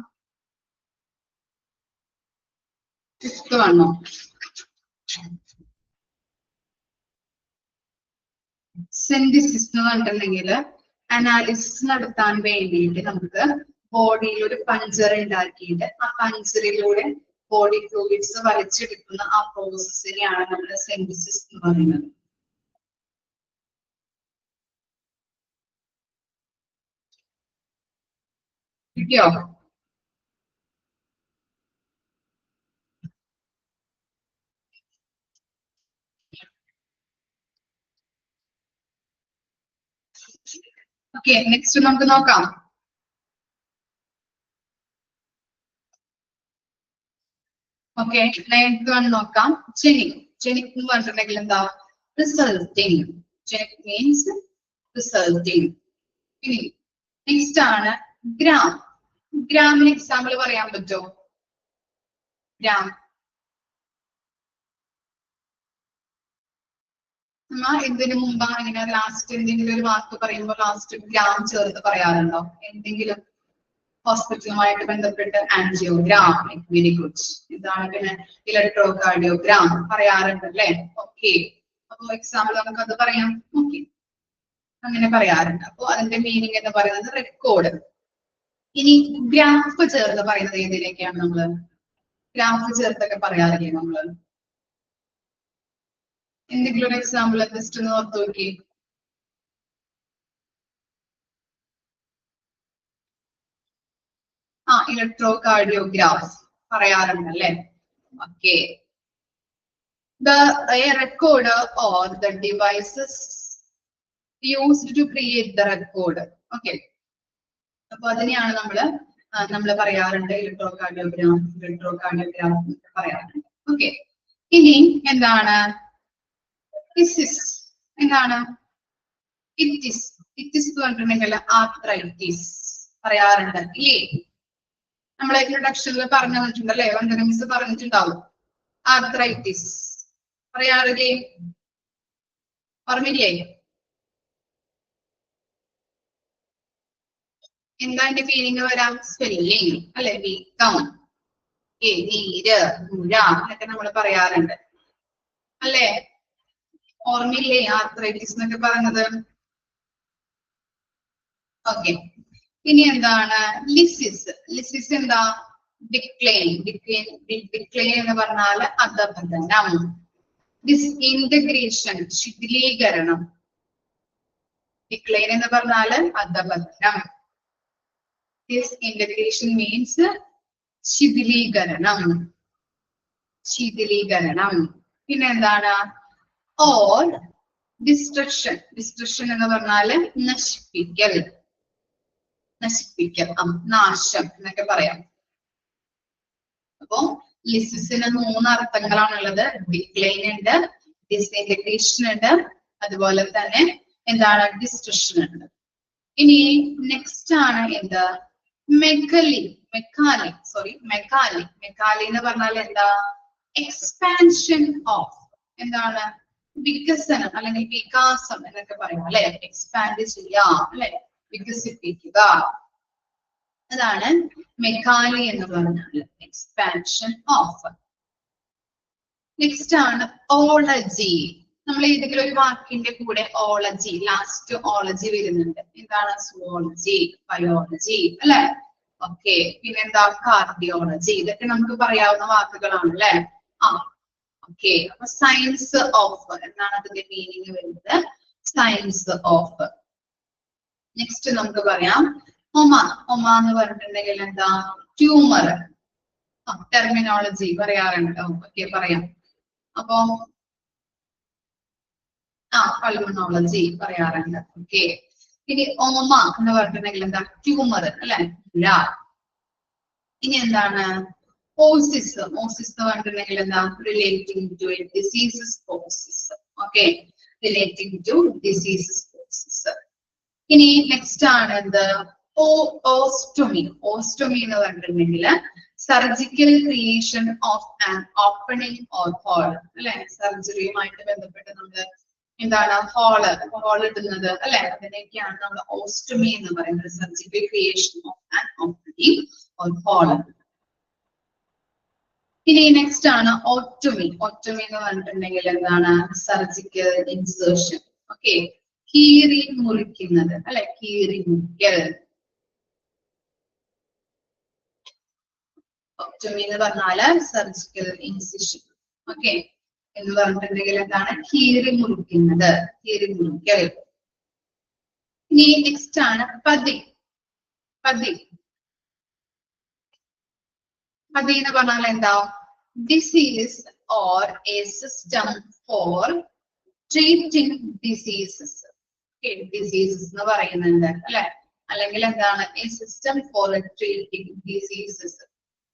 5th വണ്ണോ? സിന്തസിസ് എന്ന് പറഞ്ഞിട്ടുണ്ടെങ്കിൽ അനാലിസിസ് നടത്താൻ വേണ്ടിയിട്ട് നമുക്ക് ബോഡിയിൽ ഒരു പഞ്ചർ ഉണ്ടാക്കിയിട്ട് ആ പഞ്ചറിലൂടെ ബോഡി ഫ്ലൂയിഡ്സ് വലിച്ചെടുക്കുന്ന ആ പ്രോസസ്സിനെയാണ് നമ്മൾ സിന്തസിസ് എന്ന് പറയുന്നത്. കിട്ടിയോ? ഓക്കെ, നെക്സ്റ്റ് നമുക്ക് നോക്കാം. ഓക്കെ, 9th വൺ നോക്കാം. ജെനിക്. ജെനിക് എന്ന് പറഞ്ഞിട്ടുണ്ടെങ്കിൽ എന്താ? റിസൾട്ടിങ്. Genic means resulting. ഇനി നെക്സ്റ്റ് ആണ് ഗ്രാം. ഗ്രാമിന് എക്സാമ്പിൾ പറയാൻ പറ്റുമോ? ഗ്രാം എന്തിനു മുമ്പാ ഇങ്ങനെ ലാസ്റ്റ് എന്തെങ്കിലും ഒരു വാക്ക് പറയുമ്പോൾ ലാസ്റ്റ് ഗ്രാം ചേർത്ത് പറയാറുണ്ടോ? എന്തെങ്കിലും ഹോസ്പിറ്റലുമായിട്ട് ബന്ധപ്പെട്ട് ആൻജിയോഗ്രാം. Very good. ഇതാണ് പിന്നെ ഇലക്ട്രോകാർഡിയോഗ്രാം പറയാറുണ്ടല്ലേ? ഓക്കെ, അപ്പൊ എക്സാമ്പിൾ നമുക്ക് അത് പറയാം. ഓക്കെ, അങ്ങനെ പറയാറുണ്ട്. അപ്പൊ അതിന്റെ മീനിങ് എന്ന് പറയുന്നത് റെക്കോർഡ്. ഇനി ഗ്രാഫ് ചേർത്ത് പറയുന്നത് ഏതിലേക്കാണ്? നമ്മള് ഗ്രാഫ് ചേർത്തൊക്കെ പറയാറില്ലേ നമ്മള്? എന്തെങ്കിലും ഒരു എക്സാമ്പിൾ ജസ്റ്റ് ഒന്ന് ഓർത്ത് നോക്കി. ഇലക്ട്രോകാർഡിയോഗ്രാഫ് പറയാറുണ്ടല്ലേ? Okay. A recorder or the devices used to create the record. Okay. അപ്പൊ അതിനെയാണ് നമ്മള് പറയാറുണ്ട് ഇലക്ട്രോകാർഡിയോഗ്രാം പറയാറുണ്ട്. ഓക്കെ, ഇനി എന്താണ് എന്താണ് ഇറ്റിസ് എന്ന് പറഞ്ഞിട്ടുണ്ടെങ്കിൽ ആർത്രൈറ്റിസ് പറയാറുണ്ട് ഇല്ലേ? നമ്മളെ ഇൻട്രൊഡക്ഷനിൽ പറഞ്ഞു തന്നിട്ടുണ്ടല്ലേ, വന്ദന മിസ് പറഞ്ഞിട്ടുണ്ടാവും. ആർത്രൈറ്റിസ് പറയാറില്ലേ? ഓർമ്മയില്ലേ? എന്താ എന്റെ മീനിങ് വരാം? സ്വെല്ലിങ് അല്ലെ, വീക്കം, നീര്, മുഴ എന്നൊക്കെ നമ്മൾ പറയാറുണ്ട് അല്ലെ? ഓർമ്മയില്ലേ ആർത്രൈറ്റിസ് എന്നൊക്കെ പറയുന്നത്? ഓക്കെ. ഇനി എന്താണ് ലിസിസ് എന്താ? ഡിക്ലൈൻ എന്ന് പറഞ്ഞാൽ അധപതനം. ഡിസ്ഇന്റഗ്രേഷൻ ശിഥിലീകരണം. ഡിക്ലൈൻ എന്ന് പറഞ്ഞാൽ അധപതനം. ഡിസ്ഇന്റഗ്രേഷൻ മീൻസ് ശിഥിലീകരണം. പിന്നെ എന്താണ്? ഓർ ഡിസ്ട്രക്ഷൻ എന്ന് പറഞ്ഞാല് നശിപ്പിക്കൽ, നാശം എന്നൊക്കെ പറയാം. അപ്പോ ലിസിസിന് 3 അർത്ഥങ്ങളാണുള്ളത്. ഡിക്ലൈൻ ഉണ്ട്, ഡിസ്ഇന്റഗ്രേഷൻ ഉണ്ട്, അതുപോലെ തന്നെ എന്താണ്? ഡിസ്ട്രക്ഷൻ ഉണ്ട്. ഇനി നെക്സ്റ്റ് ആണ് എന്ത്? മെക്കാലി എന്ന് പറഞ്ഞാൽ എന്താ? Expansion of. എന്താണ്? വികസനം അല്ലെങ്കിൽ വികാസം എന്നൊക്കെ പറയാം അല്ലെ? എക്സ്പാൻഡ് ചെയ്യാം അല്ലെ? വികസിപ്പിക്കുക. അതാണ് മെക്കാലി എന്ന് പറഞ്ഞാൽ എക്സ്പാൻഷൻ ഓഫ്. നെക്സ്റ്റ് ആണ് ഓളജി. നമ്മൾ ഏതെങ്കിലും ഒരു വാക്കിന്റെ കൂടെ ഓളജി, ലാസ്റ്റ് ഓളജി വരുന്നുണ്ട്. എന്താണ്? സുവോളജി, ബയോളജി അല്ലെ? ഓക്കെ. പിന്നെന്താ? കാർഡിയോളജി. ഇതൊക്കെ നമുക്ക് പറയാവുന്ന വാക്കുകളാണ് അല്ലെ? ഓക്കെ. അപ്പൊ സയൻസ് ഓഫ് എന്നാണ് അതിന്റെ മീനിങ് വരുന്നത്. Science of. നെക്സ്റ്റ് നമുക്ക് പറയാം ഒമ എന്ന് പറഞ്ഞിട്ടുണ്ടെങ്കിൽ എന്താ? ട്യൂമർ. ടെർമിനോളജി പറയാറുണ്ട്. ഓക്കെ, പറയാം. അപ്പൊ പൾമണോളജി പറയാറുണ്ട്. ഓക്കെ. ഇനി ഓമ എന്ന് പറഞ്ഞിട്ടുണ്ടെങ്കിൽ എന്താ? ട്യൂമർ അല്ലെ? ഇനി എന്താണ്? ഓസിസ് എന്ന് പറഞ്ഞിട്ടുണ്ടെങ്കിൽ എന്താ? Relating to diseases. Osis. Okay, relating to diseases. Osis. ഇനി നെക്സ്റ്റ് ആണ് എന്ത്? ഓസ്റ്റോമി എന്ന് പറഞ്ഞിട്ടുണ്ടെങ്കിൽ surgical creation of an opening or hole അല്ലെ? സർജറിയുമായിട്ട് ബന്ധപ്പെട്ട് നമ്മൾ എന്താണ്? ഹോൾ ഇടുന്നത് അല്ലെ? അതിനൊക്കെയാണ് നമ്മൾ ഓസ്റ്റോമി എന്ന് പറയുന്നത്. Surgical creation of an opening or hole. ഇനി നെക്സ്റ്റ് ആണ് ഓട്ടോമി എന്ന് പറഞ്ഞിട്ടുണ്ടെങ്കിൽ എന്താണ്? Surgical insertion. ഓക്കെ, കീറി മുറിക്കുന്നത് അല്ലെ? കീറി മുറിക്കൽ. ഓട്ടോമി എന്ന് പറഞ്ഞാല് സർജിക്കൽ ഇൻസിഷൻ. ഓക്കെ, എന്ന് പറഞ്ഞിട്ടുണ്ടെങ്കിൽ എന്താണ്? കീറി മുറിക്കുന്നത്, കീറി മുറിക്കൽ. ഇനി നെക്സ്റ്റ് ആണ് പതി എന്ന് പറഞ്ഞാൽ എന്താ? Disease or A system for treating diseases. Diseases എന്ന് പറയുന്നുണ്ട് അല്ലെ? അല്ലെങ്കിൽ എന്താണ്? A system for treating diseases.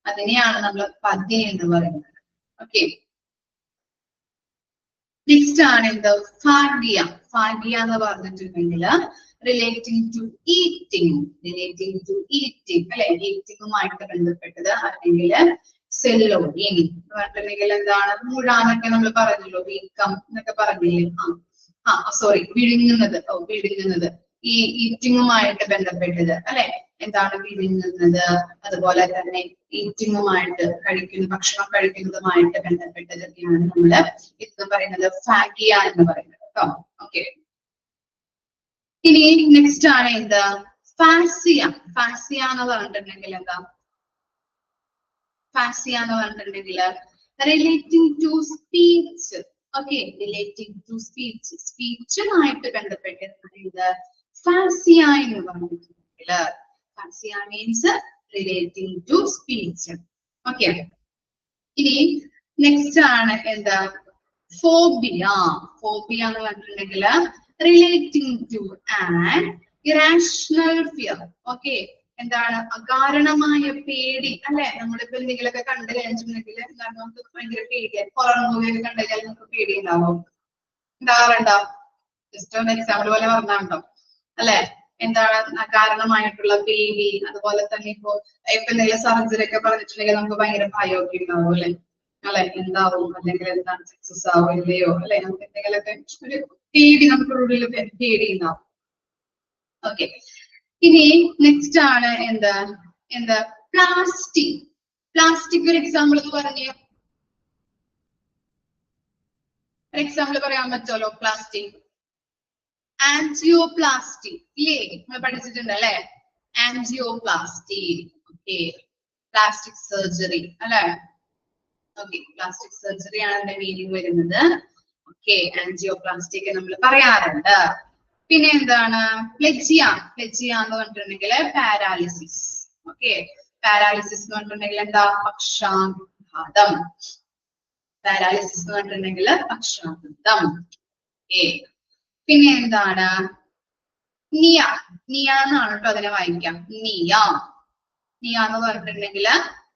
അതിനെയാണ് നമ്മൾ പതി എന്ന് പറയുന്നത്. ഓക്കെ. നെക്സ്റ്റ് ആണ് എന്ത്? ഫാഗിയ എന്ന് പറഞ്ഞിട്ടുണ്ടെങ്കിൽ റിലേറ്റിംഗ് ടു ഈറ്റിംഗ് അല്ലെ? ഈറ്റിംഗുമായിട്ട് ബന്ധപ്പെട്ടത്. അല്ലെങ്കിൽ സെല്ലോണിങ് എന്ന് പറഞ്ഞിട്ടുണ്ടെങ്കിൽ എന്താണ്? മുഴാന്നൊക്കെ നമ്മൾ പറഞ്ഞല്ലോ, വീക്കം എന്നൊക്കെ പറഞ്ഞില്ലേ? സോറി, വിഴുങ്ങുന്നത്. ഈ ഈറ്റിംഗുമായിട്ട് ബന്ധപ്പെട്ടത് അല്ലെ? എന്താണ്? വിഴുങ്ങുന്നത്. അതുപോലെ തന്നെ ഈറ്റിംഗുമായിട്ട് ഭക്ഷണം കഴിക്കുന്നതുമായിട്ട് ബന്ധപ്പെട്ടതൊക്കെയാണ് നമ്മള് എന്ന് പറയുന്നത് ഫാഗിയ എന്ന് പറയുന്നത് കേട്ടോ. ഓക്കെ. ഇനി നെക്സ്റ്റ് ആണ് എന്ത്? ഫാസിയ എന്ന് പറഞ്ഞിട്ടുണ്ടെങ്കിൽ എന്താ? ഫാസിയ എന്ന് പറഞ്ഞിട്ടുണ്ടെങ്കിൽ relating to speech. Okay, relating to സ്പീച്ചുമായിട്ട് ബന്ധപ്പെട്ടിട്ടുണ്ട് ഫാസിയ എന്ന് പറഞ്ഞിട്ടുണ്ടെങ്കിൽ. Phasia means relating to speech. Okay. ഇനി നെക്സ്റ്റ് ആണ് എന്താ? ഫോബിയ എന്ന് പറഞ്ഞിട്ടുണ്ടെങ്കിൽ relating to an irrational fear. Okay, എന്താണ് അകാരണമായ പേടി അല്ലെ? നമ്മളിപ്പോ എന്തെങ്കിലുമൊക്കെ കണ്ടു കഴിഞ്ഞിട്ടുണ്ടെങ്കിൽ നമുക്ക് ഭയങ്കര പേടിയാണ്. ഹൊറർ മൂവിയൊക്കെ കണ്ടു കഴിഞ്ഞാൽ നമുക്ക് പേടി ഉണ്ടാവും. ഉണ്ടാവാറുണ്ടോ? ജസ്റ്റ് ഒന്ന് എക്സാമ്പിൾ പോലെ പറഞ്ഞാണ്ടോ അല്ലെ? എന്താണ് അകാരണമായിട്ടുള്ള പേടി, അതുപോലെ തന്നെ ഇപ്പൊ എന്തെങ്കിലും സർജറി ഒക്കെ പറഞ്ഞിട്ടുണ്ടെങ്കിൽ നമുക്ക് ഭയങ്കര ഭയമൊക്കെ ഉണ്ടാവും അല്ലെ? അല്ലെ എന്താവും, അല്ലെങ്കിൽ എന്താണ് സക്സസ് ആവോ ഇല്ലയോ അല്ലെ? നമുക്ക് എന്തെങ്കിലുമൊക്കെ ഒരു പേടി നമ്മുടെ ഉള്ളിൽ പേടി ഉണ്ടാവും. ഓക്കെ, ഇനി നെക്സ്റ്റ് ആണ് എന്താ പ്ലാസ്റ്റിക്. പ്ലാസ്റ്റിക് ഒരു എക്സാമ്പിൾ എന്ന് പറഞ്ഞു. ഒരു എക്സാമ്പിൾ പറയാൻ പറ്റുമല്ലോ പ്ലാസ്റ്റിക്. ആൻജിയോപ്ലാസ്റ്റി ഇല്ലേ, നമ്മൾ പഠിച്ചിട്ടുണ്ട് അല്ലെ? ആൻജിയോപ്ലാസ്റ്റി. ഓക്കെ, പ്ലാസ്റ്റിക് സർജറി അല്ലെ? ഓക്കെ, പ്ലാസ്റ്റിക് സർജറി ആണ് അതിന്റെ മീനിങ് വരുന്നത്. ഓക്കെ, ആൻജിയോപ്ലാസ്റ്റിക് നമ്മൾ പറയാറുണ്ട്. പിന്നെ എന്താണ് പ്ലെജിയ. പ്ലെജിയ എന്ന് പറഞ്ഞിട്ടുണ്ടെങ്കിൽ പാരാലിസിസ്. ഓക്കെ, പാരാലിസിസ് എന്ന് പറഞ്ഞിട്ടുണ്ടെങ്കിൽ എന്താ? പക്ഷാഘാതം. പാരാലിസിസ് എന്ന് പറഞ്ഞിട്ടുണ്ടെങ്കിൽ പക്ഷാഘാതം. ഓക്കെ, പിന്നെ എന്താണ് നിയ. നിയ എന്നാണ് കേട്ടോ അതിനെ വായിക്കാം. നിയ. നിയ എന്ന് പറഞ്ഞിട്ടുണ്ടെങ്കിൽ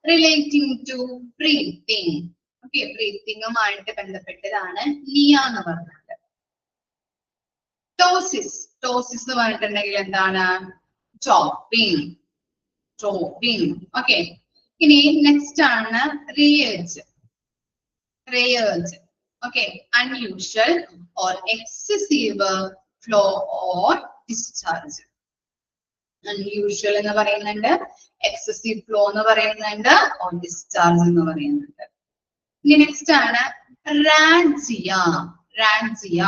റിലേറ്റിംഗ് ടു ബ്രീത്തിങ്. ഓക്കെ, ബ്രീത്തിങ്ങുമായിട്ട് ബന്ധപ്പെട്ടതാണ് നിയ എന്ന് പറഞ്ഞത്. ടോസിസ്. ടോസിസ് എന്ന് പറഞ്ഞിട്ടുണ്ടെങ്കിൽ എന്താണ്? ചോപ്പിംഗ്. ചോപ്പിംഗ്. ഓക്കെ, ഇനി നെക്സ്റ്റ് ആണ് rrhage. Rrhage. Okay, unusual or excessive flow or discharge. Unusual എന്ന് പറയുന്നുണ്ട്, എക്സസീവ് ഫ്ലോ എന്ന് പറയുന്നുണ്ട്, ഓർ ഡിസ്ചാർജ് എന്ന് പറയുന്നുണ്ട്. ഇനി നെക്സ്റ്റ് ആണ് റാജിയ. റാജിയ.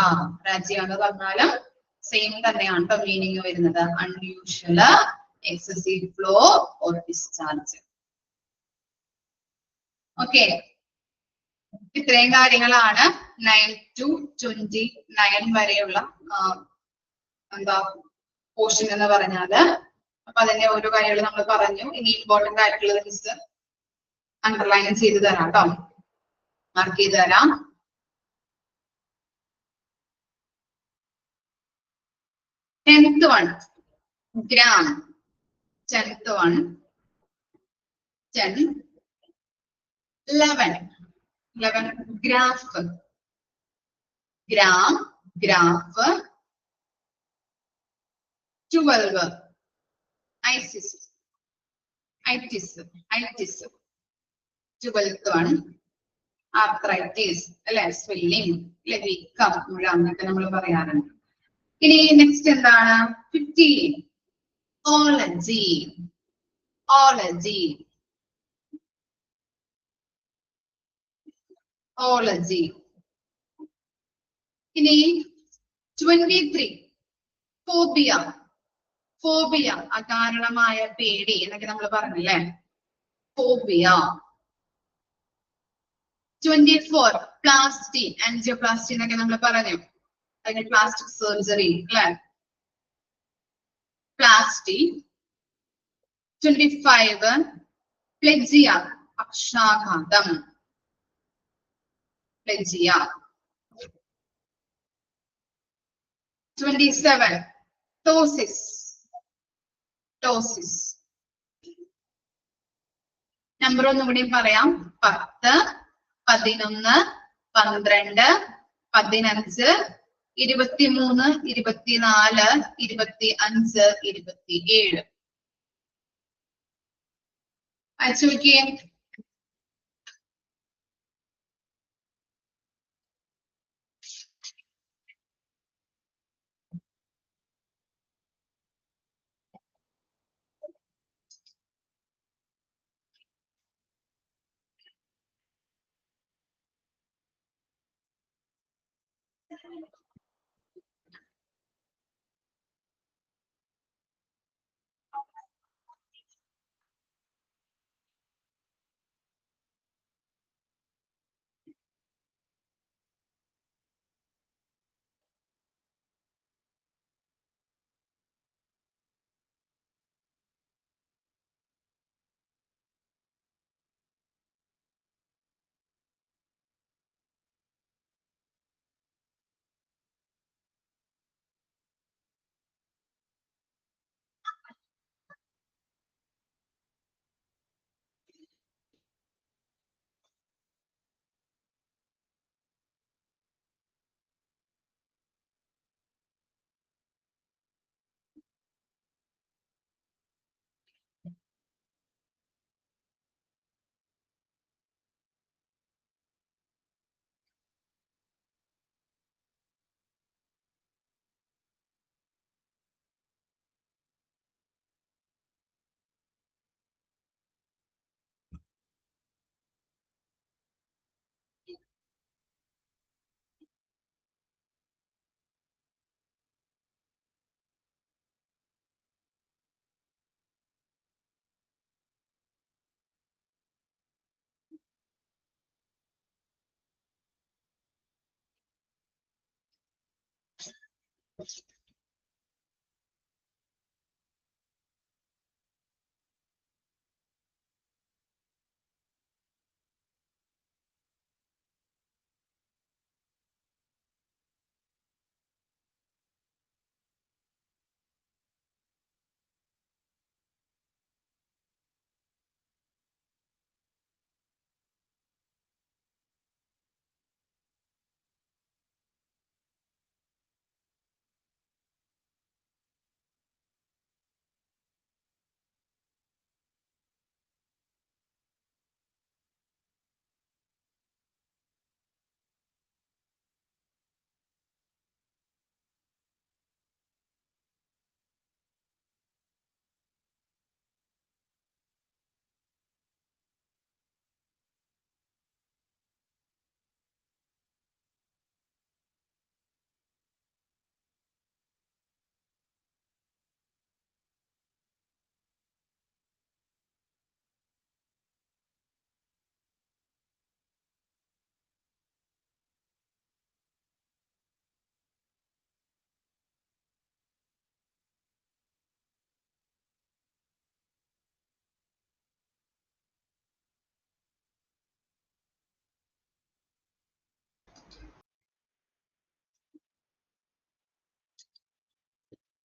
റാജിയ എന്ന് പറഞ്ഞാലും സെയിം തന്നെയാണ് കേട്ടോ മീനിങ് വരുന്നത്. Unusual, excessive flow or discharge. Okay, ഇത്രയും കാര്യങ്ങളാണ് 9 to 29 വരെയുള്ള എന്താ പോർഷൻ എന്ന് പറഞ്ഞാല്. അപ്പൊ അതിന്റെ ഓരോ കാര്യങ്ങൾ നമ്മൾ പറഞ്ഞു. ഇനി ഇമ്പോർട്ടന്റ് ആയിട്ടുള്ളത് മിസ് അണ്ടർലൈൻ ചെയ്ത് തരാം കേട്ടോ, മാർക്ക് ചെയ്ത് തരാം. Tenth one gram. 10th one 10. 11 graph. Gram, graph. 12 isis. Itis. Itis. 12th one arthritis അല്ലെ? സ്വെല്ലിംഗ് അല്ലെ? വീക്കം, മുഴ എന്നൊക്കെ നമ്മൾ പറയാറുണ്ട്. ഇനി നെക്സ്റ്റ് എന്താണ്? 15 ഓളജി. ഓളജി. ഓളജി. ഇനി 23 ഫോബിയ. ഫോബിയ അകാരണമായ പേടി എന്നൊക്കെ നമ്മൾ പറഞ്ഞില്ലേ? ഫോബിയ. 24 പ്ലാസ്റ്റി. ആൻജിയോപ്ലാസ്റ്റി എന്നൊക്കെ നമ്മൾ പറഞ്ഞു. അതിന് പ്ലാസ്റ്റിക് സർജറി അല്ലെ? പ്ലാസ്റ്റി. 25 പ്ലെജിയ. പക്ഷാഘാതം. പ്ലെജിയ. 27 ടോസിസ്. ടോസിസ്. നമ്പർ ഒന്നുകൂടി പറയാം. 10, 11, 12, 15, 23, 24, 25, 27. അയച്ചു നോക്കിയേ.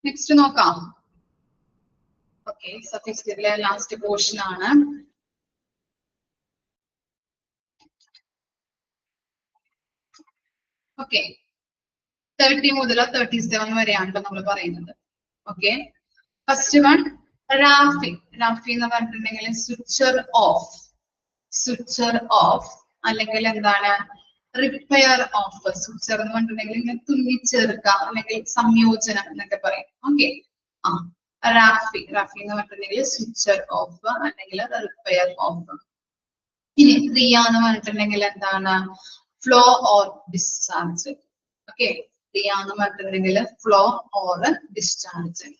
നെക്സ്റ്റ് നോക്കാം. ഓക്കെ, സഫിക്സിലെ ലാസ്റ്റ് പോർഷൻ ആണ്. ഓക്കെ, 30 മുതൽ 37 വരെയാണ് നമ്മൾ പറയുന്നത്. Okay, first one Rafi. Rafi എന്ന് പറഞ്ഞിട്ടുണ്ടെങ്കിൽ സ്വിച്ചർ ഓഫ്, സ്വിച്ചർ ഓഫ് അല്ലെങ്കിൽ എന്താണ് റിപ്പയർ ഓഫ്. സ്വിച്ചർ എന്ന് പറഞ്ഞിട്ടുണ്ടെങ്കിൽ ഇങ്ങനെ തുന്നിച്ചേർക്കാം അല്ലെങ്കിൽ സംയോജനം എന്നൊക്കെ പറയും. ഓക്കെ, ആ റാഫി, റാഫി എന്ന് പറഞ്ഞിട്ടുണ്ടെങ്കിൽ സ്വിച്ചർ ഓഫ് അല്ലെങ്കിൽ റിപ്പയർ ഓഫ്. ഇനി ക്രിയ എന്ന് പറഞ്ഞിട്ടുണ്ടെങ്കിൽ എന്താണ് ഫ്ലോ ഓർ ഡിസ്ചാർജ്. ഓക്കെ, ക്രിയ എന്ന് പറഞ്ഞിട്ടുണ്ടെങ്കിൽ ഫ്ലോ ഓർ ഡിസ്ചാർജ്.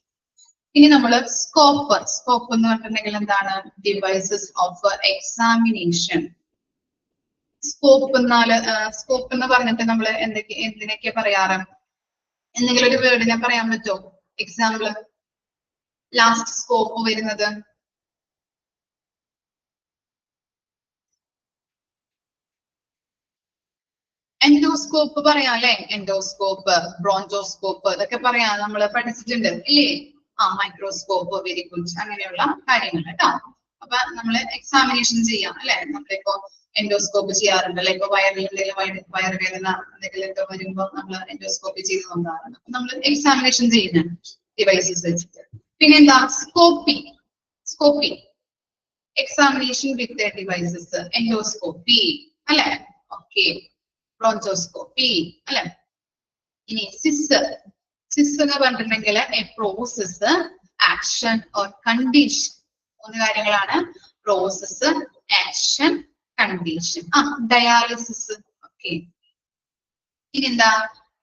ഇനി നമ്മള് സ്കോപ്പ്, സ്കോപ്പ് എന്ന് പറഞ്ഞിട്ടുണ്ടെങ്കിൽ എന്താണ് ഡിവൈസസ് ഓഫ് എക്സാമിനേഷൻ. സ്കോപ്പ് എന്നാല് സ്കോപ്പ് എന്ന് പറഞ്ഞിട്ട് നമ്മൾ എന്തിനൊക്കെ പറയാറ്? എന്തെങ്കിലും ഒരു വേർഡിനെ പറയാൻ പറ്റുമോ? എക്സാമ്പിൾ, ലാസ്റ്റ് സ്കോപ്പ് വരുന്നത് എൻഡോസ്കോപ്പ് പറയാം അല്ലെ? എൻഡോസ്കോപ്പ്, ബ്രോഞ്ചോസ്കോപ്പ് ഇതൊക്കെ പറയാം, നമ്മൾ പഠിച്ചിട്ടുണ്ട് ഇല്ലേ? മൈക്രോസ്കോപ്പ്, വെരി ഗുഡ്, അങ്ങനെയുള്ള കാര്യങ്ങൾ കേട്ടോ. അപ്പൊ നമ്മള് എക്സാമിനേഷൻ ചെയ്യാം അല്ലെ? നമ്മളിപ്പോ എൻഡോസ്കോപ്പ് ചെയ്യാറുണ്ട് അല്ലെ? ഇപ്പൊ വയറിൽ എന്തെങ്കിലും വയറുവേദന എന്തെങ്കിലുമൊക്കെ വരുമ്പോൾ നമ്മൾ എൻഡോസ്കോപ്പി ചെയ്ത് നോക്കാറുണ്ട്. നമ്മൾ എക്സാമിനേഷൻ ചെയ്യുന്ന ഡിവൈസസ് വെച്ചിട്ട്. പിന്നെന്താ സ്കോപ്പി, സ്കോപ്പി എക്സാമിനേഷൻ വിത്ത് ഡിവൈസസ്, എൻഡോസ്കോപ്പി അല്ലെ? ഓക്കെ, ബ്രോഞ്ചോസ്കോപ്പി അല്ലെ? ഇനി സിസ്, സിസ് എന്ന് പറഞ്ഞിട്ടുണ്ടെങ്കിൽ A process, action or condition. മൂന്ന് കാര്യങ്ങളാണ്: process, action, condition. Dialysis. Okay, ഇനി എന്താ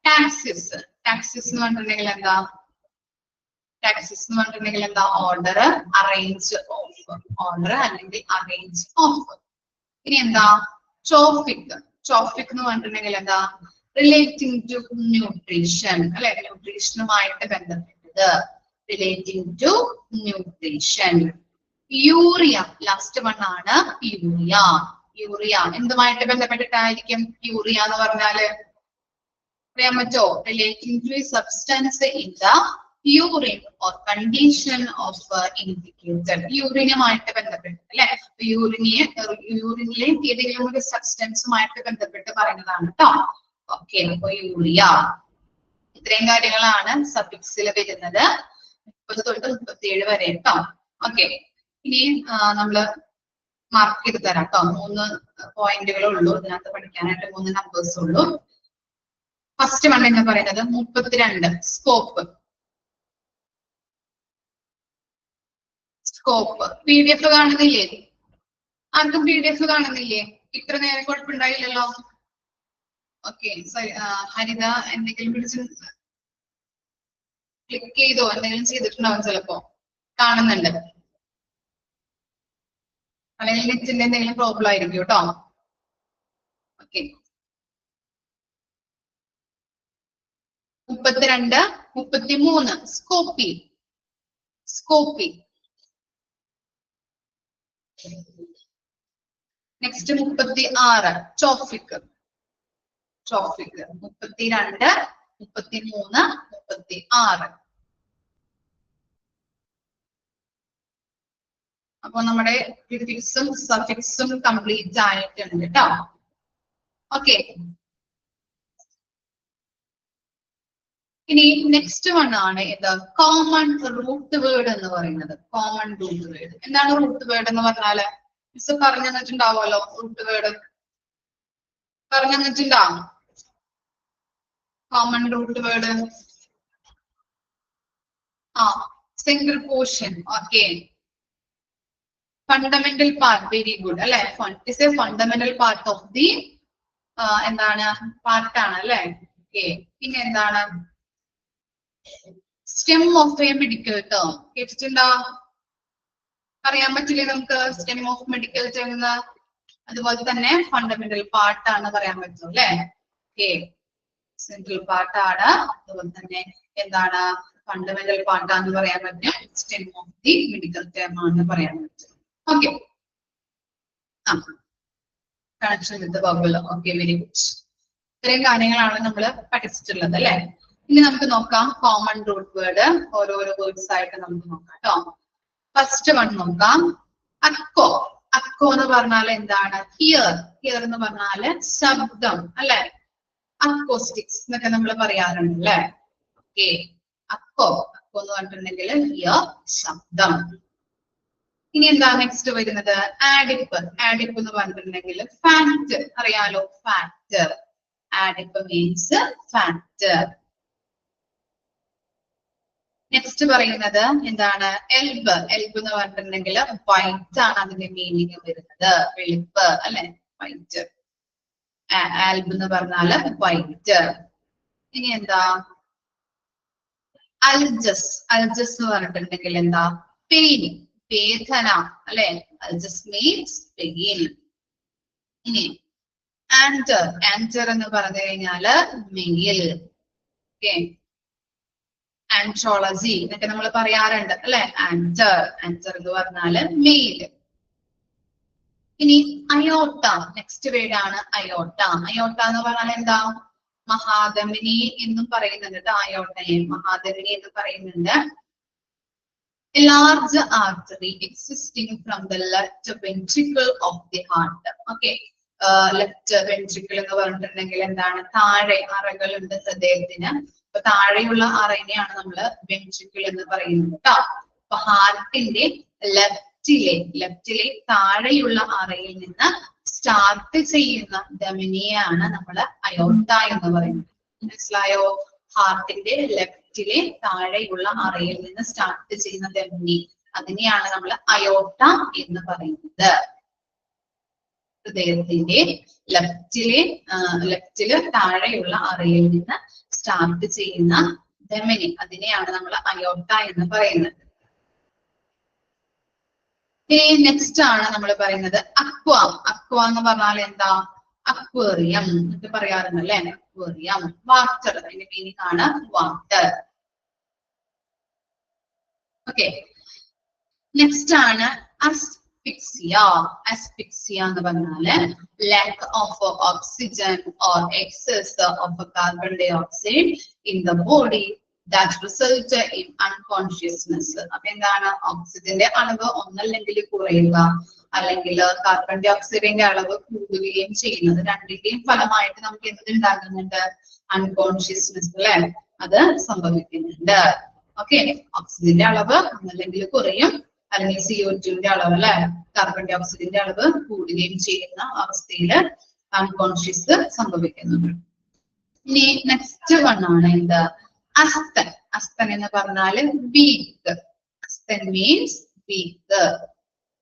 ടാക്സിസ്. ടാക്സിസ് എന്ന് പറഞ്ഞിട്ടുണ്ടെങ്കിൽ എന്താ? ടാക്സിസ് എന്ന് പറഞ്ഞിട്ടുണ്ടെങ്കിൽ എന്താ? ഓർഡർ, അറേഞ്ച് ഓഫ്, ഓർഡർ അല്ലെങ്കിൽ അറേഞ്ച് ഓഫ്. ഇനി എന്താ ട്രോഫിക്. ട്രോഫിക് എന്ന് പറഞ്ഞിട്ടുണ്ടെങ്കിൽ എന്താ? റിലേറ്റിംഗ് ടു ന്യൂട്രീഷൻ അല്ലെ? ന്യൂട്രീഷനുമായിട്ട് ബന്ധപ്പെട്ടത്, relating to nutrition. Uria, last one ആണ് യൂറിയ. യൂറിയ എന്തുമായിട്ട് ബന്ധപ്പെട്ടിട്ടായിരിക്കും യൂറിയ എന്ന് പറഞ്ഞാല്? പറയാൻ പറ്റോ? Relating to substance in the urine or condition of indicated. യൂറിനുമായിട്ട് ബന്ധപ്പെട്ട് അല്ലെ? യൂറിനിലെ ഏതെങ്കിലും ഒരു സബ്സ്റ്റൻസുമായിട്ട് ബന്ധപ്പെട്ട് പറയുന്നതാണ് കേട്ടോ. ഓക്കെ, അപ്പൊ യൂറിയ. ഇത്രയും കാര്യങ്ങളാണ് സഫിക്സിൽ വരുന്നത് 30 തൊട്ട് 37 വരെ കേട്ടോ. ഓക്കെ, ഇനി നമ്മള് മാർക്ക് ചെയ്ത് തരാം കേട്ടോ. 3 പോയിന്റുകളേ ഉള്ളൂ ഇതിനകത്ത് പഠിക്കാനായിട്ട്, 3 നമ്പേഴ്സ് ഉള്ളൂ. ഫസ്റ്റ് വൺ എന്ന് പറയുന്നത് 32 സ്കോപ്പ്. സ്കോപ്പ് PDF കാണുന്നില്ലേ? ആർക്കും PDF കാണുന്നില്ലേ? ഇത്ര നേരം കുഴപ്പമുണ്ടായില്ലല്ലോ. ഓക്കെ, ഹരിത എന്തെങ്കിലും പിടിച്ച് ക്ലിക്ക് ചെയ്തോ എന്തെങ്കിലും ചെയ്തിട്ടുണ്ടാവും, ചിലപ്പോ കാണുന്നുണ്ട്. അല്ലെങ്കിൽ നെറ്റിന്റെ എന്തെങ്കിലും പ്രോബ്ലം ആയിരിക്കും കേട്ടോ. Okay, 32, 33 scopy. Scopy. Next 36 trophic. Trophic. 32, 33, 36. അപ്പൊ നമ്മുടെ പ്രിഫിക്സും സഫിക്സും കംപ്ലീറ്റ് ആയിട്ടുണ്ട് കേട്ടോ. ഓക്കെ. ഇനി നെക്സ്റ്റ് വൺ ആണ് ഇത് കോമൺ റൂട്ട് വേർഡ് എന്ന് പറയുന്നത്. Common root word. എന്താണ് റൂട്ട് വേർഡ് എന്ന് പറഞ്ഞാല്? മിസ് പറഞ്ഞു തന്നിട്ടുണ്ടാവുമല്ലോ. റൂട്ട് വേർഡ് പറഞ്ഞു തന്നിട്ടുണ്ടാവും. Common root word single portion. Okay. Fundamental part. Very good അല്ലെ. It's a fundamental part of the എന്താണ് പാർട്ടാണ് അല്ലെ. ഓക്കെ. പിന്നെ എന്താണ് stem of a medical term. കേട്ടിട്ടുണ്ടോ? അറിയാൻ പറ്റില്ലേ നമുക്ക് സ്റ്റെം ഓഫ് മെഡിക്കൽ ടേം എന്ന്? അതുപോലെ തന്നെ ഫണ്ടമെന്റൽ പാർട്ടാണ് പറയാൻ പറ്റും അല്ലെ. ഓക്കെ. സെൻട്രൽ പാർട്ടാണ്. അതുപോലെ തന്നെ എന്താണ് ഫണ്ടമെന്റൽ പാർട്ടാന്ന് പറയാൻ പറ്റും. Stem of the medical term ആണെന്ന് പറയാൻ പറ്റും. Okay. Connection with vowel. Okay. Very good. ഇത്രയും കാര്യങ്ങളാണ് നമ്മൾ പഠിച്ചിട്ടുള്ളത് അല്ലെ. ഇനി നമുക്ക് നോക്കാം കോമൺ റൂട്ട് വേർഡ്. ഓരോരോ വേർഡ്സ് ആയിട്ട് നമുക്ക് നോക്കാം കേട്ടോ. ഫസ്റ്റ് വൺ നോക്കാം. അക്കോ. അക്കോ എന്ന് പറഞ്ഞാൽ എന്താണ്? ഹിയർ. ഹിയർ എന്ന് പറഞ്ഞാല് ശബ്ദം അല്ലെ. അക്കോസ്റ്റിക്സ് എന്നൊക്കെ നമ്മൾ പറയാറുണ്ട് അല്ലെ. ഓക്കെ. അക്കോ. അക്കോ എന്ന് പറഞ്ഞിട്ടുണ്ടെങ്കിൽ ഹിയർ ശബ്ദം. ഇനി എന്താ നെക്സ്റ്റ് വരുന്നത്? ആഡിപ്പ്. ആഡിപ്പ് എന്ന് പറഞ്ഞിട്ടുണ്ടെങ്കിൽ ഫാക്ട്. അറിയാലോ fact. Adip means fact. Next പറയുന്നത് എന്താണ്? എൽബ്. എൽബ് എന്ന് പറഞ്ഞിട്ടുണ്ടെങ്കിൽ വൈറ്റ് ആണ് അതിന്റെ മീനിങ് വരുന്നത്. വെളുപ്പ് അല്ലെ. വൈറ്റ്. ആൽബ് എന്ന് പറഞ്ഞാല് വൈറ്റ്. ഇനി എന്താ? അൽജസ്. അൽജസ് എന്ന് പറഞ്ഞിട്ടുണ്ടെങ്കിൽ എന്താ? പെയിൻ. വേദന അല്ലെ. അൽജസ് മീൻസ് പെയിൻ. ഇനി ആൻറ്റർ. ആൻറ്റർ എന്ന് പറഞ്ഞു കഴിഞ്ഞാല് മെയിൽ. ഓക്കെ. ആൻട്രോളജി എന്നൊക്കെ നമ്മൾ പറയാറുണ്ട് അല്ലെ. ആൻറ്റർ. ആൻറ്റർ എന്ന് പറഞ്ഞാല് മെയിൽ. ഇനി അയോട്ട. നെക്സ്റ്റ് വേർഡ് ആണ് അയോട്ട. അയോട്ട എന്ന് പറഞ്ഞാൽ എന്താ? മഹാധമനി എന്നും പറയുന്നുണ്ട്. അയോട്ടയെ മഹാധമനി എന്ന് പറയുന്നുണ്ട്. A large artery existing from the left ventricle of the heart. Okay. Left ventricle എന്ന് പറഞ്ഞിട്ടുണ്ടെങ്കിൽ എന്താണ്? താഴെ അറകളുണ്ട് ഹൃദയത്തിന്. അപ്പൊ താഴെയുള്ള അറയിനെയാണ് നമ്മള് വെൻട്രിക്കിൾ എന്ന് പറയുന്നത് കേട്ടോ. അപ്പൊ ഹാർട്ടിന്റെ ലെഫ്റ്റിലെ താഴെയുള്ള അറയിൽ നിന്ന് സ്റ്റാർട്ട് ചെയ്യുന്ന ധമനിയാണ് നമ്മള് അയോട്ട എന്ന് പറയുന്നത്. മനസ്സിലായോ? ഹാർട്ടിന്റെ ലെഫ്റ്റിലെ താഴെയുള്ള അറയിൽ നിന്ന് സ്റ്റാർട്ട് ചെയ്യുന്ന ധമനി, അതിനെയാണ് നമ്മൾ അയോട്ട എന്ന് പറയുന്നത്. ഹൃദയത്തിന്റെ ലെഫ്റ്റില് താഴെയുള്ള അറയിൽ നിന്ന് സ്റ്റാർട്ട് ചെയ്യുന്ന ധമനി, അതിനെയാണ് നമ്മൾ അയോട്ട എന്ന് പറയുന്നത്. ഇനി നെക്സ്റ്റ് ആണ് നമ്മൾ പറയുന്നത് അക്വ. അക്വ എന്ന് പറഞ്ഞാൽ എന്താ? അക്വേറിയം എന്നൊക്കെ പറയാറുണ്ട് അല്ലെ. അക്വേറിയം. വാട്ടർ. അതിന്റെ മീനിങ് ആണ് വാട്ടർ. ഓക്കെ. നെക്സ്റ്റ് ആണ് അസ്ഫിക്സിയ. അസ്ഫിക്സിയ എന്ന് പറഞ്ഞാല് lack of oxygen or excess of carbon dioxide in the body that result in unconsciousness. അപ്പൊ എന്താണ്? ഓക്സിജന്റെ അളവ് ഒന്നല്ലെങ്കിൽ കുറയുക, അല്ലെങ്കിൽ കാർബൺ ഡൈ ഓക്സൈഡിന്റെ അളവ് കൂടുകയും ചെയ്യുന്നത്. രണ്ടിന്റെയും ഫലമായിട്ട് നമുക്ക് എന്തുണ്ടാകുന്നുണ്ട്? അൺകോൺഷ്യസ്നെസ് അല്ലെ. അത് സംഭവിക്കുന്നുണ്ട്. ഓക്കെ. ഓക്സിജന്റെ അളവ് ഒന്നല്ലെങ്കിൽ കുറയും, അല്ലെങ്കിൽ CO2ന്റെ അളവ് അല്ലെ, കാർബൺ ഡൈ ഓക്സൈഡിന്റെ അളവ് കൂടുകയും ചെയ്യുന്ന അവസ്ഥയിൽ അൺകോൺഷ്യസ് സംഭവിക്കുന്നുണ്ട്. ഇനി നെക്സ്റ്റ് വൺ ആണ് എന്ത്? അസ്തൻ. അസ്തൻ എന്ന് പറഞ്ഞാല് weak. Asthen means weak.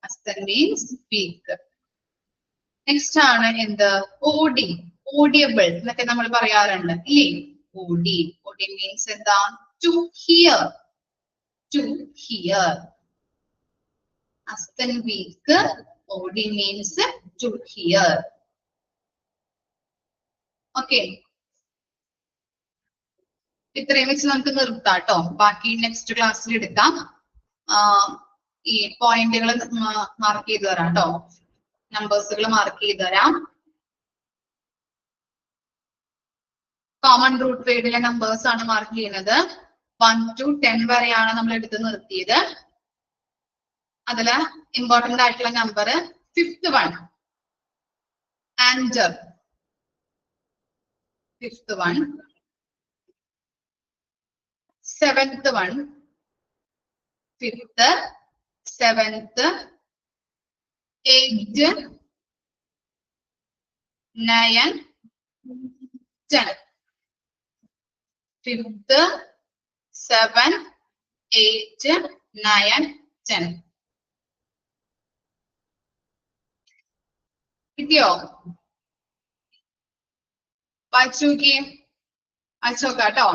Asthen means weak. Next ആണ് എന്ത്? ഓഡി. ഓഡിയബിൾ എന്നൊക്കെ നമ്മൾ പറയാറുണ്ട് ഇല്ലേ. ഓഡി. ഓഡി മീൻസ് എന്താ? To hear. To hear. Asthen weak. Audi means to hear. Okay. ഇത്രയും വെച്ച് നമുക്ക് നിർത്താം കേട്ടോ. ബാക്കി നെക്സ്റ്റ് ക്ലാസ്സിൽ എടുക്കാം. ഈ പോയിന്റുകൾ മാർക്ക് ചെയ്ത് തരാം കേട്ടോ. നമ്പേഴ്സുകൾ മാർക്ക് ചെയ്ത് തരാം. കോമൺ റൂട്ട് വേർഡിലെ നമ്പേഴ്സ് ആണ് മാർക്ക് ചെയ്യുന്നത്. 1 to 10 വരെയാണ് നമ്മൾ എടുത്ത് നിർത്തിയത്. അതില് ഇമ്പോർട്ടന്റ് ആയിട്ടുള്ള number 5th one ആൻജർ. 5th one. 7th one. 5th, 7th, 8, 9, 10. 5th, 7, 8, 9, 10. കിട്ടിയോ? വായിച്ചോക്കി, വായിച്ചോക്കാട്ടോ.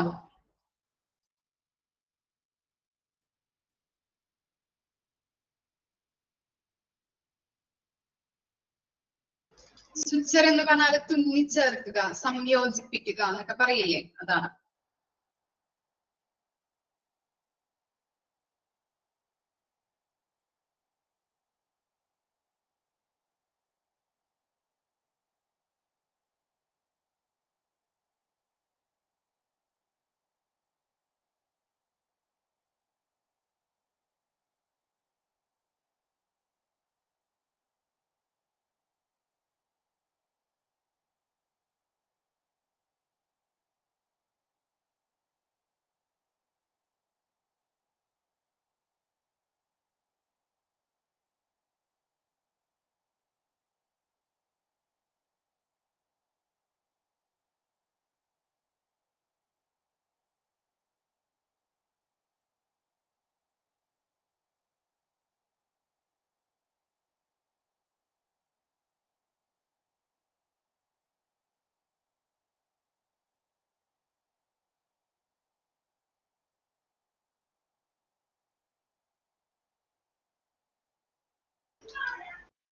സ്വിച്ചർ എന്ന് പറഞ്ഞാൽ തുന്നിച്ചേർക്കുക, സംയോജിപ്പിക്കുക എന്നൊക്കെ പറയില്ലേ, അതാണ്.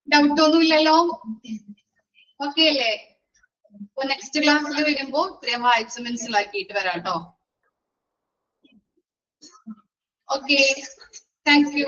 ഡൗട്ട് ഒന്നും ഇല്ലല്ലോ? ഓക്കെ അല്ലേ? അപ്പൊ നെക്സ്റ്റ് ക്ലാസ്സിൽ വരുമ്പോ ഇത്രയും വായിച്ച് മനസ്സിലാക്കിയിട്ട് വരാം കേട്ടോ. Okay, thank you.